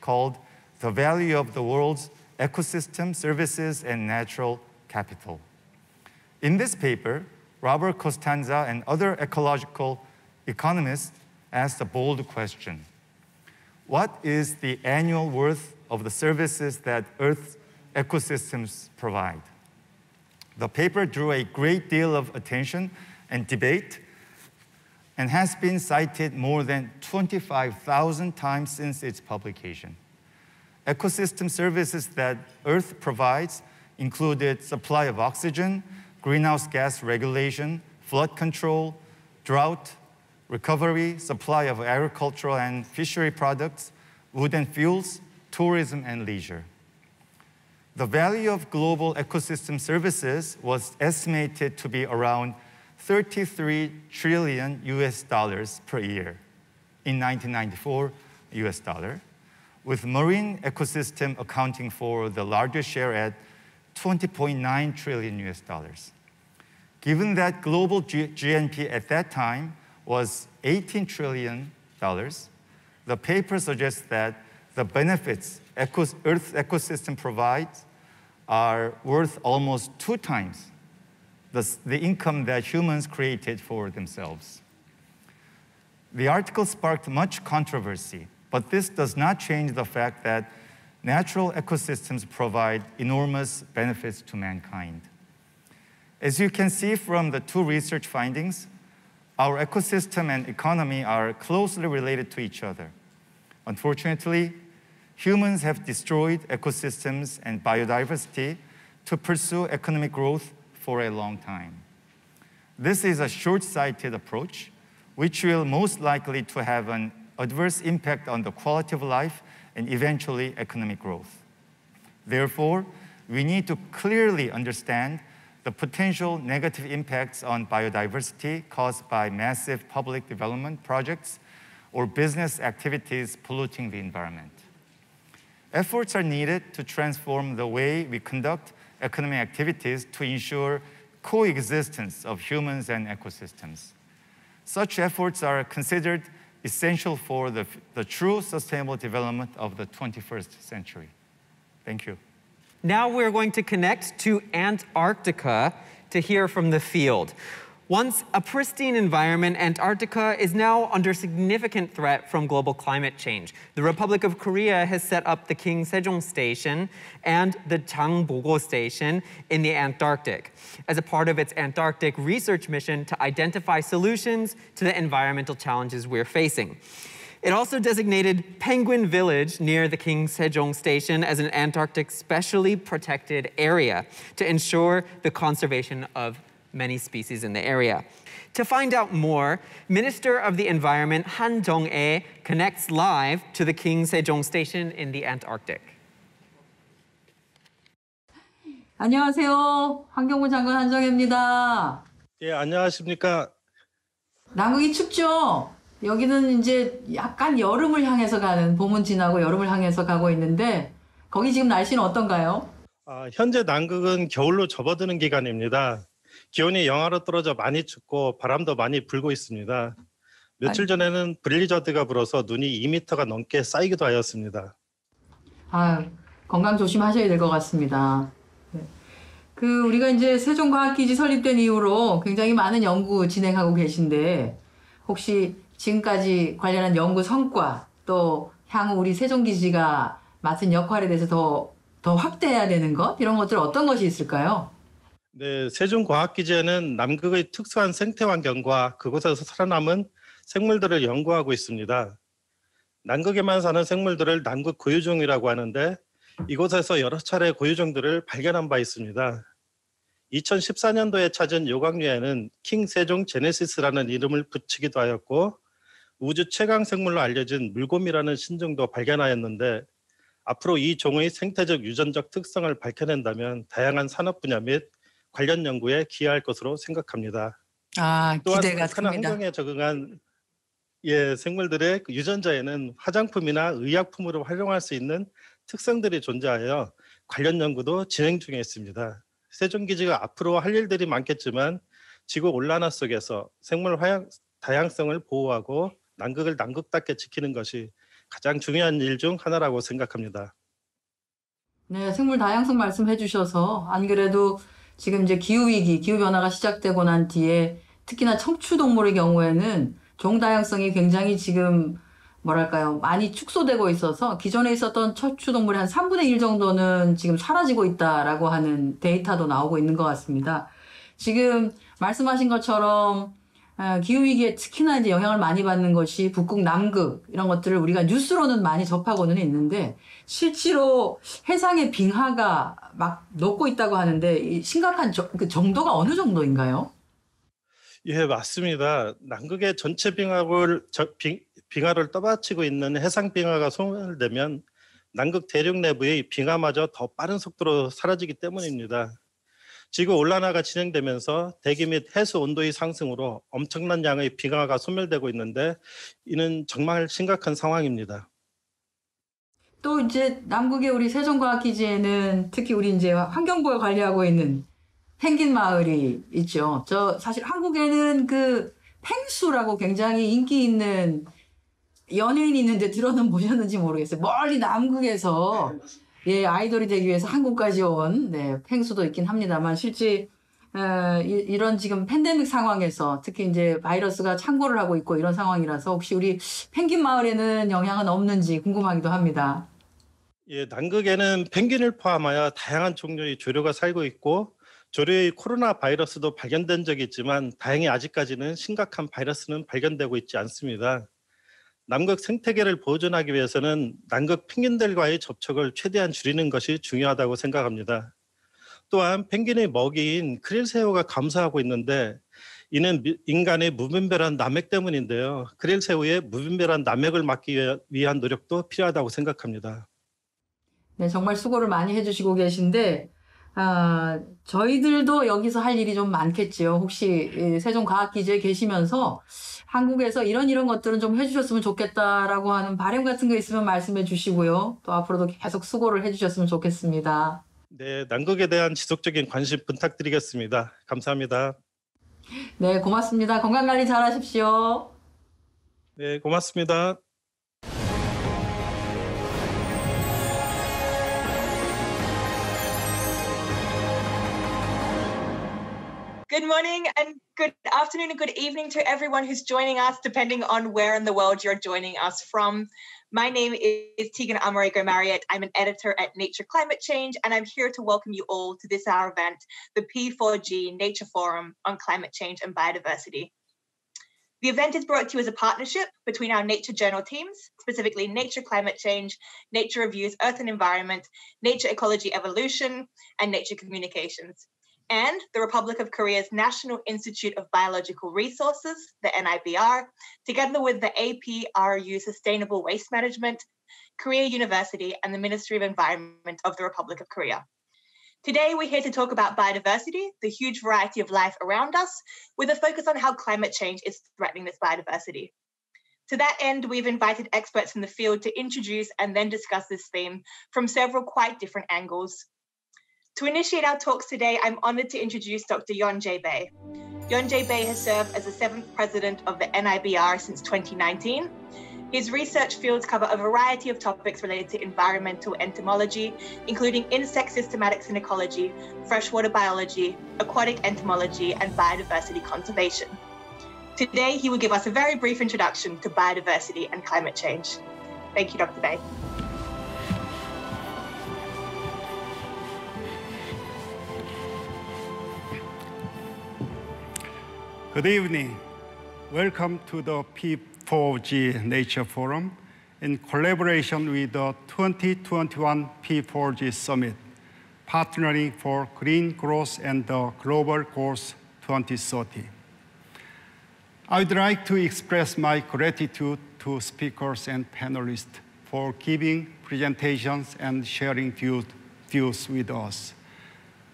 called The Value of the World's Ecosystem, Services, and Natural Capital. In this paper, Robert Costanza and other ecological economists asked a bold question. What is the annual worth of the services that Earth's ecosystems provide? The paper drew a great deal of attention and debate and has been cited more than 25,000 times since its publication. Ecosystem services that Earth provides included supply of oxygen, greenhouse gas regulation, flood control, drought, recovery, supply of agricultural and fishery products, wood and fuels, tourism and leisure. The value of global ecosystem services was estimated to be around 33 trillion US dollars per year in 1994 US dollar, with marine ecosystem accounting for the largest share at 20.9 trillion US dollars. Given that global GNP at that time was $18 trillion, the paper suggests that the benefits Earth's ecosystem provides are worth almost 2 times the income that humans created for themselves. The article sparked much controversy, but this does not change the fact that natural ecosystems provide enormous benefits to mankind. As you can see from the 2 research findings, our ecosystem and economy are closely related to each other. Unfortunately, humans have destroyed ecosystems and biodiversity to pursue economic growth for a long time. This is a short-sighted approach, which will most likely to have an adverse impact on the quality of life and eventually economic growth. Therefore, we need to clearly understand the potential negative impacts on biodiversity caused by massive public development projects or business activities polluting the environment. Efforts are needed to transform the way we conduct economic activities to ensure coexistence of humans and ecosystems. Such efforts are considered essential for the true sustainable development of the 21st century. Thank you. Now we're going to connect to Antarctica to hear from the field. Once a pristine environment, Antarctica is now under significant threat from global climate change. The Republic of Korea has set up the King Sejong Station and the Changbogo Station in the Antarctic as a part of its Antarctic research mission to identify solutions to the environmental challenges we're facing. It also designated Penguin Village near the King Sejong Station as an Antarctic specially protected area to ensure the conservation of many species in the area. To find out more, Minister of the Environment Han Jong-ae connects live to the King Sejong Station in the Antarctic. 안녕하세요. 환경부 장관 한정혜입니다. 예, 안녕하십니까? 남극이 춥죠? 여기는 이제 약간 여름을 향해서 가는, 봄은 지나고 여름을 향해서 가고 있는데 거기 지금 날씨는 어떤가요? 현재 남극은 겨울로 접어드는 기간입니다. 기온이 영하로 떨어져 많이 춥고 바람도 많이 불고 있습니다. 며칠 전에는 블리저드가 불어서 눈이 2m가 넘게 쌓이기도 하였습니다. 건강 조심하셔야 될 것 같습니다. 우리가 이제 세종과학기지 설립된 이후로 굉장히 많은 연구 진행하고 계신데 혹시 지금까지 관련한 연구 성과 또 향후 우리 세종기지가 맡은 역할에 대해서 더 확대해야 되는 것 이런 것들 어떤 것이 있을까요? 네, 세종과학기지에는 남극의 특수한 생태 환경과 그곳에서 살아남은 생물들을 연구하고 있습니다. 남극에만 사는 생물들을 남극 고유종이라고 하는데 이곳에서 여러 차례 고유종들을 발견한 바 있습니다. 2014년도에 찾은 요강류에는 킹 세종 제네시스라는 이름을 붙이기도 하였고 우주 최강 생물로 알려진 물곰이라는 신종도 발견하였는데 앞으로 이 종의 생태적 유전적 특성을 밝혀낸다면 다양한 산업 분야 및 관련 연구에 기여할 것으로 생각합니다. 기대가 또한 큽니다. 환경에 적응한 생물들의 유전자에는 화장품이나 의약품으로 활용할 수 있는 특성들이 존재하여 관련 연구도 진행 중에 있습니다. 세종기지가 앞으로 할 일들이 많겠지만 지구 온난화 속에서 생물 다양성을 보호하고 남극을 남극답게 지키는 것이 가장 중요한 일 중 하나라고 생각합니다. 네, 생물 다양성 말씀해 주셔서 안 그래도 지금 이제 기후위기, 기후변화가 시작되고 난 뒤에 특히나 척추동물의 경우에는 종 다양성이 굉장히 지금 많이 축소되고 있어서 기존에 있었던 척추동물의 한 3분의 1 정도는 지금 사라지고 있다라고 하는 데이터도 나오고 있는 것 같습니다. 지금 말씀하신 것처럼 기후위기에 특히나 이제 영향을 많이 받는 것이 북극, 남극 이런 것들을 우리가 뉴스로는 많이 접하고는 있는데 실제로 해상의 빙하가 막 녹고 있다고 하는데 이 심각한 그 정도가 어느 정도인가요? 예, 맞습니다. 남극의 전체 빙하를 떠받치고 있는 해상 빙하가 소멸되면 남극 대륙 내부의 빙하마저 더 빠른 속도로 사라지기 때문입니다. 지구 온난화가 진행되면서 대기 및 해수 온도의 상승으로 엄청난 양의 빙하가 소멸되고 있는데 이는 정말 심각한 상황입니다. 또 이제 남극의 우리 세종과학기지에는 특히 우리 이제 환경부가 관리하고 있는 펭귄 마을이 있죠. 저 사실 한국에는 그 펭수라고 굉장히 인기 있는 연예인이 있는데 들어는 보셨는지 모르겠어요. 멀리 남극에서 예, 아이돌이 되기 위해서 한국까지 온 네, 펭수도 있긴 합니다만 실제 이런 지금 팬데믹 상황에서 특히 이제 바이러스가 창궐을 하고 있고 이런 상황이라서 혹시 우리 펭귄 마을에는 영향은 없는지 궁금하기도 합니다. 예, 남극에는 펭귄을 포함하여 다양한 종류의 조류가 살고 있고 조류의 코로나 바이러스도 발견된 적이 있지만 다행히 아직까지는 심각한 바이러스는 발견되고 있지 않습니다. 남극 생태계를 보존하기 위해서는 남극 펭귄들과의 접촉을 최대한 줄이는 것이 중요하다고 생각합니다. 또한 펭귄의 먹이인 크릴새우가 감소하고 있는데 이는 인간의 무분별한 남획 때문인데요. 크릴새우의 무분별한 남획을 막기 위한 노력도 필요하다고 생각합니다. 네, 정말 수고를 많이 해주시고 계신데 저희들도 여기서 할 일이 좀 많겠지요. 혹시 세종과학기지에 계시면서 한국에서 이런 것들은 좀 해주셨으면 좋겠다라고 하는 바람 같은 거 있으면 말씀해 주시고요. 또 앞으로도 계속 수고를 해주셨으면 좋겠습니다. 네, 남극에 대한 지속적인 관심 부탁드리겠습니다. 감사합니다. 네, 고맙습니다. 건강관리 잘 하십시오. 네, 고맙습니다. Good morning and good afternoon and good evening to everyone who's joining us, depending on where in the world you're joining us from. My name is Tegan Amarego-Marriott. I'm an editor at Nature Climate Change, and I'm here to welcome you all to this our event, the P4G Nature Forum on Climate Change and Biodiversity. The event is brought to you as a partnership between our Nature Journal teams, specifically Nature Climate Change, Nature Reviews Earth and Environment, Nature Ecology Evolution, and Nature Communications, and the Republic of Korea's National Institute of Biological Resources, the NIBR, together with the APRU Sustainable Waste Management, Korea University, and the Ministry of Environment of the Republic of Korea. Today, we're here to talk about biodiversity, the huge variety of life around us, with a focus on how climate change is threatening this biodiversity. To that end, we've invited experts in the field to introduce and then discuss this theme from several quite different angles. To initiate our talks today, I'm honoured to introduce Dr. Yanj Bay. Yanj Bay has served as the 7th president of the NIBR since 2019. His research fields cover a variety of topics related to environmental entomology, including insect systematics and ecology, freshwater biology, aquatic entomology, and biodiversity conservation. Today, he will give us a very brief introduction to biodiversity and climate change. Thank you, Dr. Bay. Good evening. Welcome to the P4G Nature Forum in collaboration with the 2021 P4G Summit, partnering for green growth and the Global Goals 2030. I would like to express my gratitude to speakers and panelists for giving presentations and sharing views with us.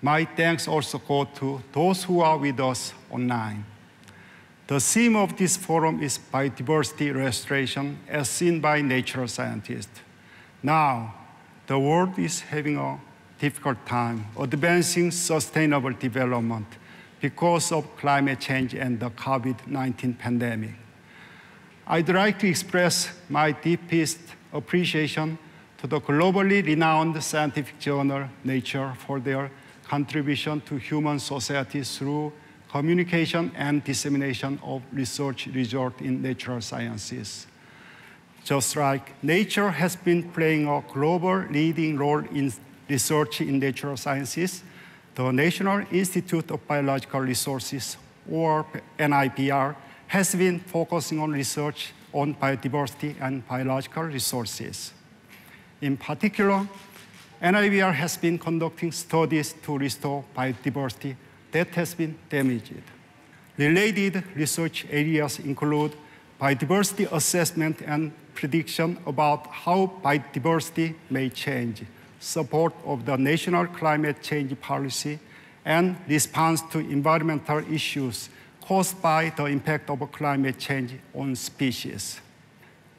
My thanks also go to those who are with us online. The theme of this forum is biodiversity restoration as seen by natural scientists. Now, the world is having a difficult time advancing sustainable development because of climate change and the COVID-19 pandemic. I'd like to express my deepest appreciation to the globally renowned scientific journal Nature for their contribution to human society through communication and dissemination of research results in natural sciences. Just like Nature has been playing a global leading role in research in natural sciences, the National Institute of Biological Resources, or NIBR, has been focusing on research on biodiversity and biological resources. In particular, NIBR has been conducting studies to restore biodiversity that has been damaged. Related research areas include biodiversity assessment and prediction about how biodiversity may change, support of the national climate change policy, and response to environmental issues caused by the impact of climate change on species.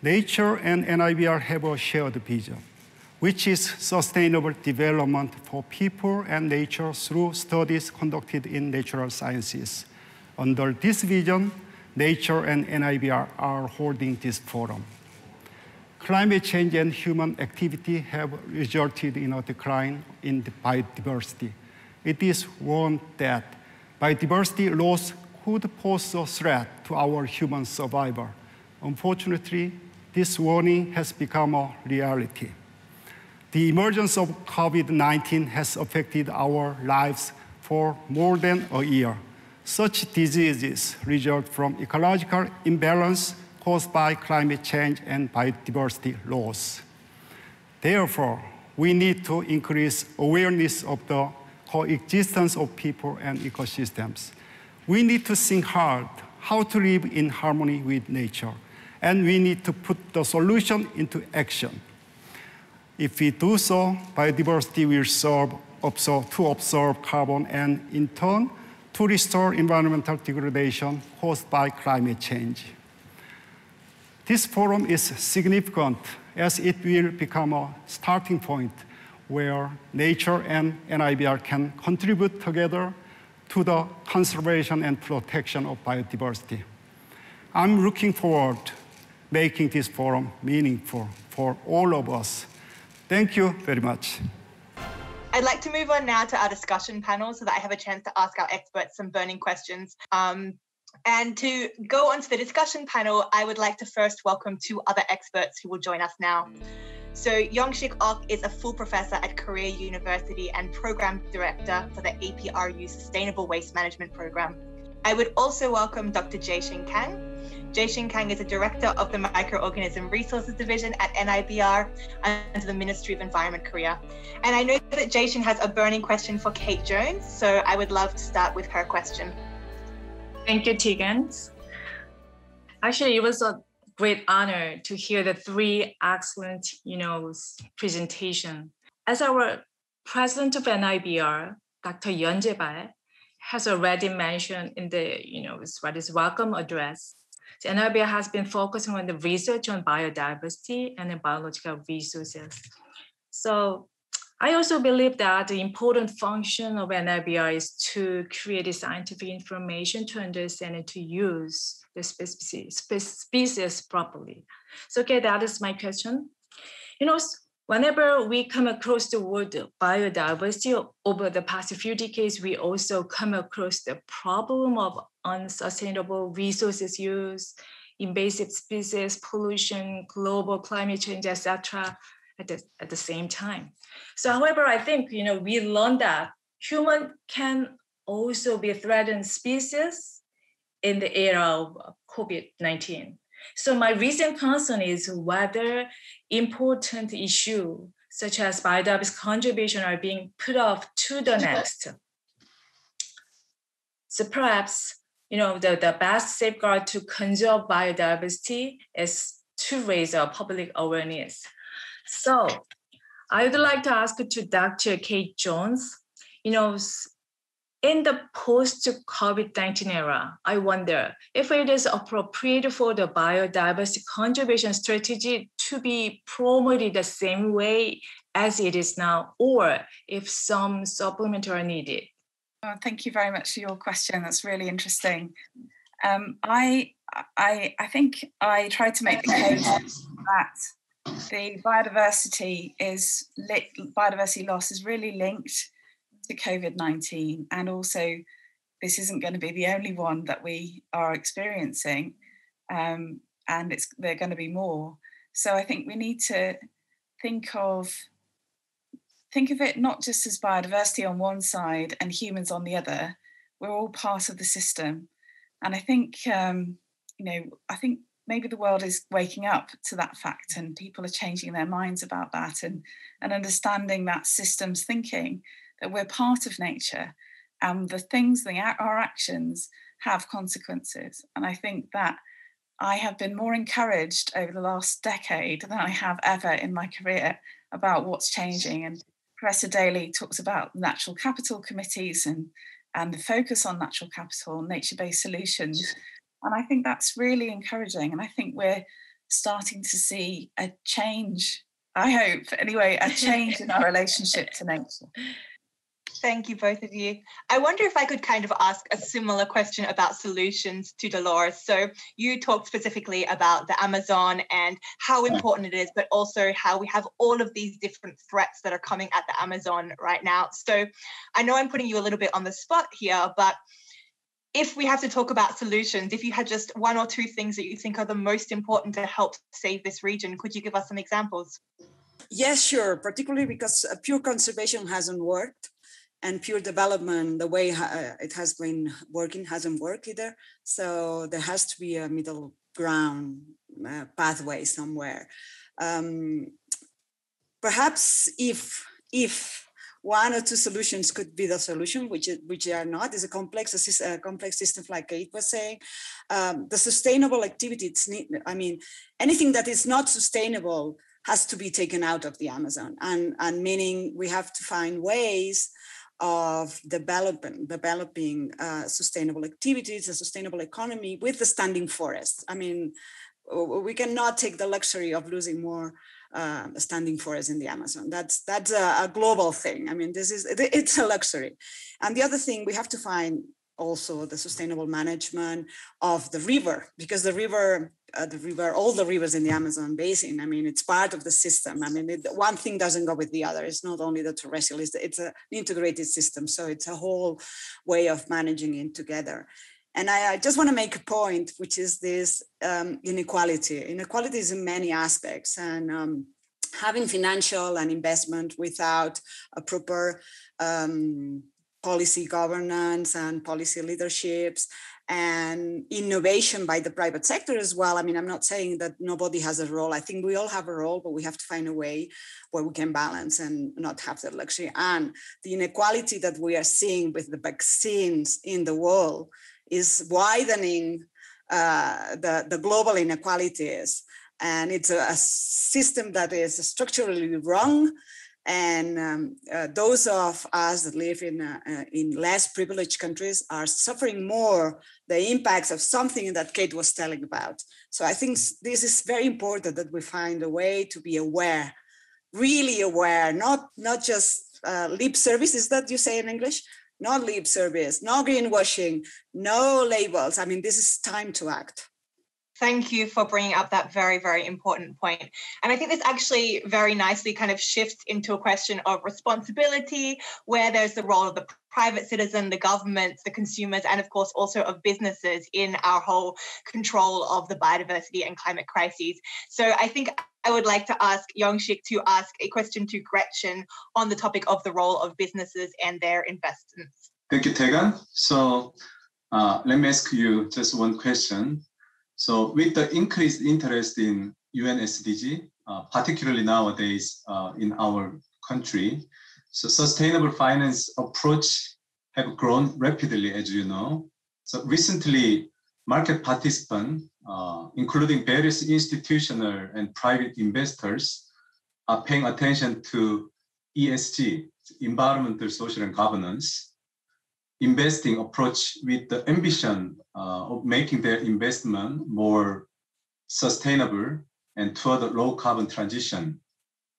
Nature and NIBR have a shared vision, which is sustainable development for people and nature through studies conducted in natural sciences. Under this vision, nature and NIBR are holding this forum. Climate change and human activity have resulted in a decline in the biodiversity. It is warned that biodiversity loss could pose a threat to our human survival. Unfortunately, this warning has become a reality. The emergence of COVID-19 has affected our lives for more than a year. Such diseases result from ecological imbalance caused by climate change and biodiversity loss. Therefore, we need to increase awareness of the coexistence of people and ecosystems. We need to think hard how to live in harmony with nature, and we need to put the solution into action. If we do so, biodiversity will absorb carbon and, in turn, to restore environmental degradation caused by climate change. This forum is significant as it will become a starting point where nature and NIBR can contribute together to the conservation and protection of biodiversity. I'm looking forward to making this forum meaningful for all of us. Thank you very much. I'd like to move on now to our discussion panel so that I have a chance to ask our experts some burning questions. And to go on to the discussion panel, I would like to first welcome two other experts who will join us now. So Young-Sik Ok is a full professor at Korea University and program director for the APRU Sustainable Waste Management Program. I would also welcome Dr. Jae-Shin Kang. Jae-Shin Kang is a director of the Microorganism Resources Division at NIBR under the Ministry of Environment, Korea. And I know that Jae-Shin has a burning question for Kate Jones, so I would love to start with her question. Thank you, Tegan. Actually, it was a great honor to hear the three excellent, presentation. As our president of NIBR, Dr. Yanj Bay, has already mentioned in the, his welcome address, the NIBR has been focusing on the research on biodiversity and the biological resources. So I also believe that the important function of NIBR is to create scientific information to understand and to use the species properly. So, okay, that is my question. Whenever we come across the word biodiversity over the past few decades, we also come across the problem of unsustainable resources use, invasive species, pollution, global climate change, etc. at the same time. So, however, I think, we learned that human can also be a threatened species in the era of COVID-19. So my recent concern is whether important issues such as biodiversity conservation are being put off to the next. So perhaps, the best safeguard to conserve biodiversity is to raise our public awareness. So I would like to ask to Dr. Kate Jones, in the post-COVID-19 era, I wonder if it is appropriate for the biodiversity conservation strategy to be promoted the same way as it is now, or if some supplements are needed. Thank you very much for your question. That's really interesting. I think I tried to make the case that the biodiversity loss is really linked to COVID-19, and also this isn't going to be the only one that we are experiencing, and there are going to be more. So I think we need to think of it not just as biodiversity on one side and humans on the other. We're all part of the system, and I think I think maybe the world is waking up to that fact, and people are changing their minds about that, and understanding that systems thinking, that we're part of nature, and the things, our actions have consequences. And I think that I have been more encouraged over the last decade than I have ever in my career about what's changing. And Professor Daly talks about natural capital committees and the focus on natural capital, nature-based solutions. And I think that's really encouraging. And I think we're starting to see a change, I hope, anyway, a change in our relationship to nature. Thank you, both of you. I wonder if I could kind of ask a similar question about solutions to Dolores. So you talked specifically about the Amazon and how important it is, but also how we have all of these different threats that are coming at the Amazon right now. So I know I'm putting you a little bit on the spot here, but if we have to talk about solutions, if you had just one or two things that you think are the most important to help save this region, could you give us some examples? Yes, sure, particularly because pure conservation hasn't worked. And pure development, the way it has been working, hasn't worked either. So there has to be a middle ground pathway somewhere. Perhaps if one or two solutions could be the solution, which they are not, is a complex system, like Kate was saying. The sustainable activities anything that is not sustainable has to be taken out of the Amazon, and meaning we have to find ways of developing sustainable activities, a sustainable economy with the standing forests. I mean, we cannot take the luxury of losing more standing forests in the Amazon. That's a global thing. I mean, it's a luxury. And the other thing, we have to find also the sustainable management of the river, because all the rivers in the Amazon basin, I mean, it's part of the system. I mean, one thing doesn't go with the other. It's not only the terrestrial, it's an integrated system. So it's a whole way of managing it together. And I just want to make a point, which is this inequality. Inequality is in many aspects, and having financial and investment without a proper policy governance and policy leaderships and innovation by the private sector as well. I mean, I'm not saying that nobody has a role. I think we all have a role, but we have to find a way where we can balance and not have that luxury. And the inequality that we are seeing with the vaccines in the world is widening the global inequalities. And it's a system that is structurally wrong. And those of us that live in less privileged countries are suffering more the impacts of something that Kate was telling about. So I think this is very important, that we find a way to be aware, really aware, not just lip service, is that you say in English? Not lip service, no greenwashing, no labels. I mean, this is time to act. Thank you for bringing up that very, very important point. And I think this actually very nicely kind of shifts into a question of responsibility, where there's the role of the private citizen, the governments, the consumers, and of course also of businesses in our whole control of the biodiversity and climate crises. So I think I would like to ask Young-Sik to ask a question to Gretchen on the topic of the role of businesses and their investments. Thank you, Tegan. So let me ask you just one question. So with the increased interest in UN SDG, particularly nowadays in our country, so sustainable finance approach have grown rapidly, as you know. So recently, market participants, including various institutional and private investors, are paying attention to ESG, environmental, social, and governance, investing approach with the ambition of making their investment more sustainable and toward a low carbon transition.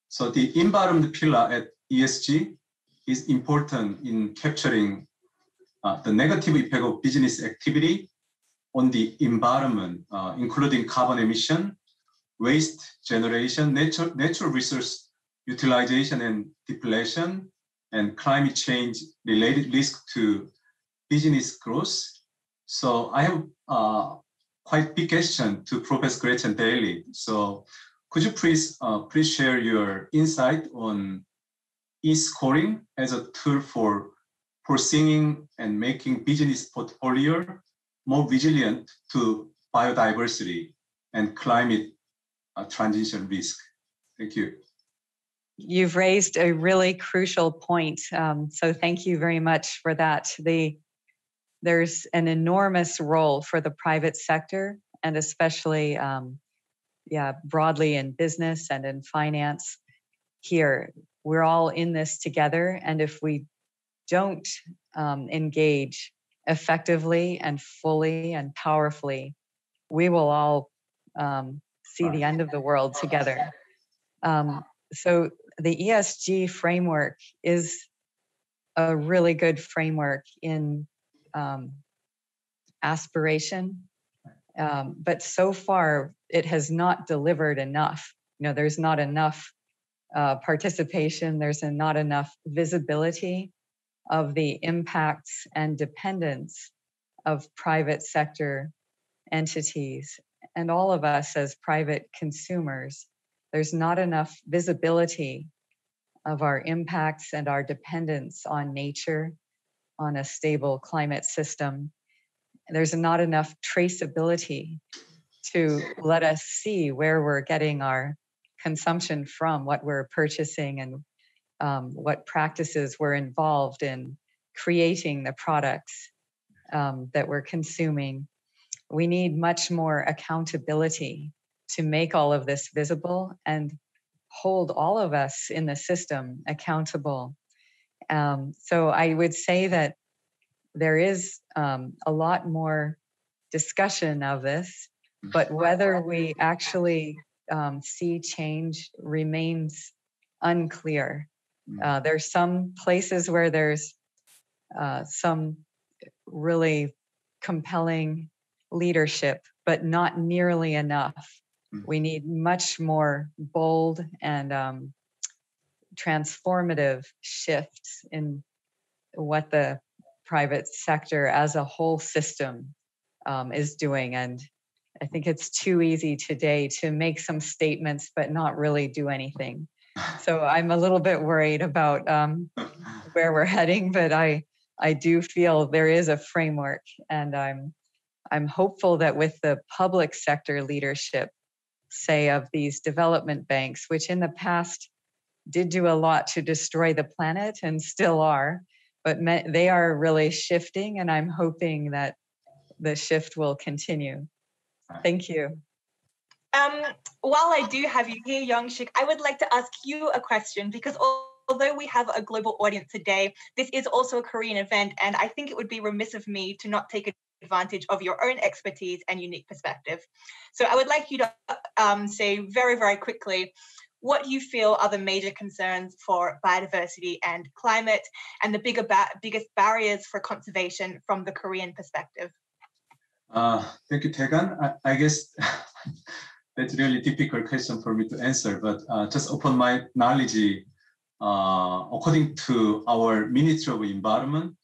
So the environment pillar at ESG is important in capturing the negative effect of business activity on the environment, including carbon emission, waste generation, natural resource utilization and depletion, and climate change related risk to business growth. So I have quite big question to Professor Gretchen Daly. So could you please share your insight on e-scoring as a tool for foreseeing and making business portfolio more resilient to biodiversity and climate transition risk? Thank you. You've raised a really crucial point. So thank you very much for that. There's an enormous role for the private sector, and especially broadly in business and in finance here. We're all in this together, and if we don't engage effectively and fully and powerfully, we will all see the end of the world together. So the ESG framework is a really good framework in aspiration, but so far it has not delivered enough. There's not enough participation, there's not enough visibility of the impacts and dependence of private sector entities and all of us as private consumers. There's not enough visibility of our impacts and our dependence on nature, on a stable climate system. There's not enough traceability to let us see where we're getting our consumption from, what we're purchasing, and what practices were involved in creating the products that we're consuming. We need much more accountability to make all of this visible and hold all of us in the system accountable. So I would say that there is a lot more discussion of this, but whether we actually see change remains unclear. There's some places where there's some really compelling leadership, but not nearly enough. We need much more bold and transformative shifts in what the private sector as a whole system is doing. And I think it's too easy today to make some statements but not really do anything. So I'm a little bit worried about where we're heading, but I do feel there is a framework, and I'm hopeful that with the public sector leadership, say, of these development banks, which in the past did do a lot to destroy the planet and still are, but they are really shifting, and I'm hoping that the shift will continue. Thank you. While I do have you here, Young-Sik, I would like to ask you a question, because although we have a global audience today, this is also a Korean event, and I think it would be remiss of me to not take advantage of your own expertise and unique perspective. So I would like you to say very, very quickly what you feel are the major concerns for biodiversity and climate, and the biggest barriers for conservation from the Korean perspective. Thank you, Taegan. I guess that's a really difficult question for me to answer, but just upon my knowledge, according to our Ministry of Environment,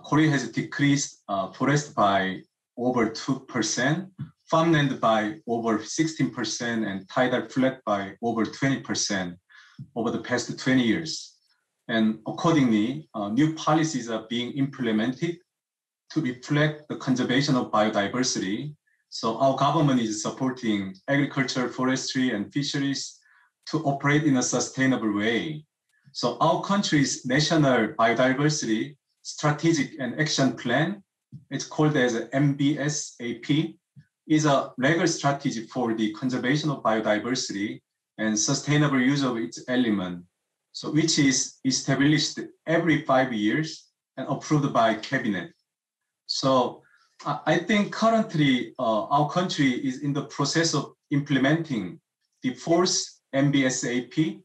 Korea has decreased forest by over 2%, farmland by over 16%, and tidal flood by over 20% over the past 20 years. And accordingly, new policies are being implemented to reflect the conservation of biodiversity. So our government is supporting agriculture, forestry, and fisheries to operate in a sustainable way. So our country's national biodiversity strategic and action plan, it's called as MBSAP, is a legal strategy for the conservation of biodiversity and sustainable use of its element, so which is established every 5 years and approved by cabinet. So I think currently our country is in the process of implementing the fourth MBSAP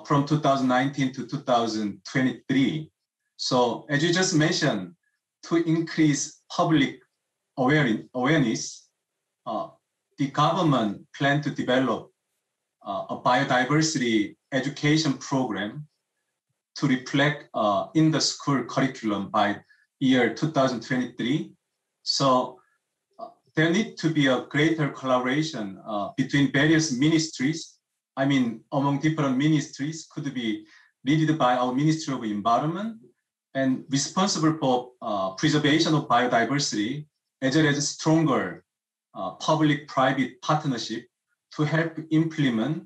from 2019 to 2023. So as you just mentioned, to increase public awareness, the government planned to develop a biodiversity education program to reflect in the school curriculum by year 2023. So there needs to be a greater collaboration between various ministries. I mean, among different ministries could be led by our Ministry of Environment and responsible for preservation of biodiversity, as well as stronger public-private partnership to help implement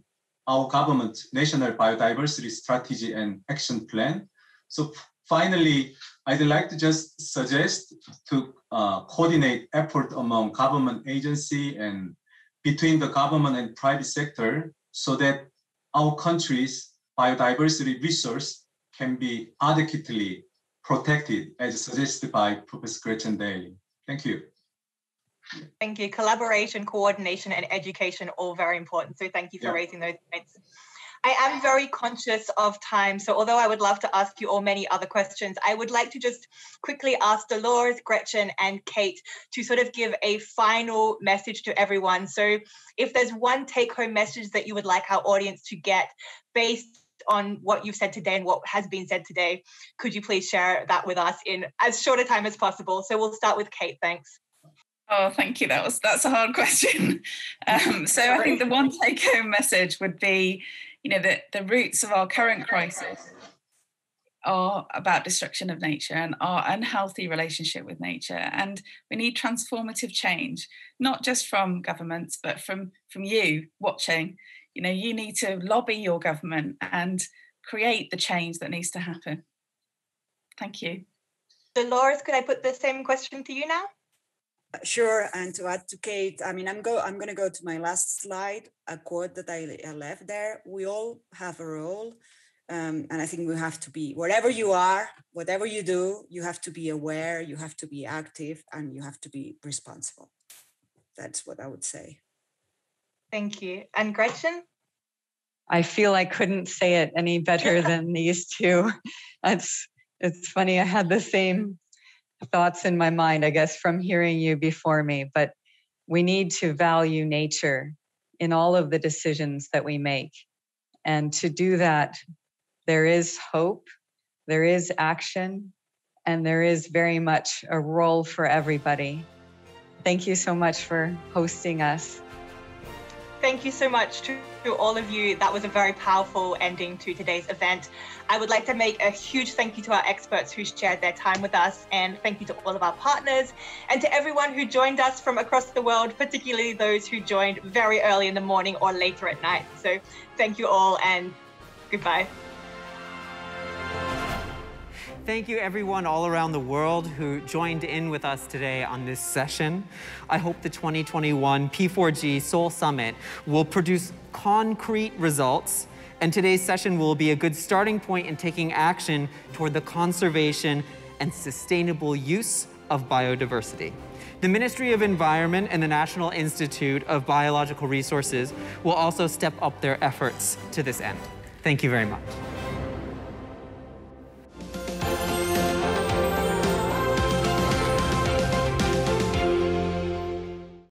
our government's National Biodiversity Strategy and Action Plan. So finally, I'd like to just suggest to coordinate effort among government agency and between the government and private sector so that our country's biodiversity resource can be adequately protected as suggested by Professor Gretchen Daly. Thank you. Thank you. Collaboration, coordination, and education, all very important. So thank you for raising those points. I am very conscious of time. So although I would love to ask you all many other questions, I would like to just quickly ask Dolores, Gretchen, and Kate to sort of give a final message to everyone. So if there's one take-home message that you would like our audience to get based on what you've said today and what has been said today, could you please share that with us in as short a time as possible? So we'll start with Kate, thanks. Oh, thank you. That's a hard question. So I think the one take-home message would be, you know, that the roots of our current crisis are about destruction of nature and our unhealthy relationship with nature. And we need transformative change, not just from governments, but from you watching. You know, you need to lobby your government and create the change that needs to happen. Thank you. Dolores, could I put the same question to you now? Sure, and to add to Kate, I mean, I'm going to go to my last slide, a quote that I left there. We all have a role, and I think we have to be, wherever you are, whatever you do, you have to be aware, you have to be active, and you have to be responsible. That's what I would say. Thank you. And Gretchen? I feel I couldn't say it any better than these two. It's funny, I had the same thoughts in my mind, I guess, from hearing you before me, but we need to value nature in all of the decisions that we make. And to do that, there is hope, there is action, and there is very much a role for everybody. Thank you so much for hosting us. Thank you so much to all of you. That was a very powerful ending to today's event. I would like to make a huge thank you to our experts who shared their time with us, and thank you to all of our partners and to everyone who joined us from across the world, particularly those who joined very early in the morning or later at night. So thank you all and goodbye. Thank you everyone all around the world who joined in with us today on this session. I hope the 2021 P4G Seoul Summit will produce concrete results, and today's session will be a good starting point in taking action toward the conservation and sustainable use of biodiversity. The Ministry of Environment and the National Institute of Biological Resources will also step up their efforts to this end. Thank you very much.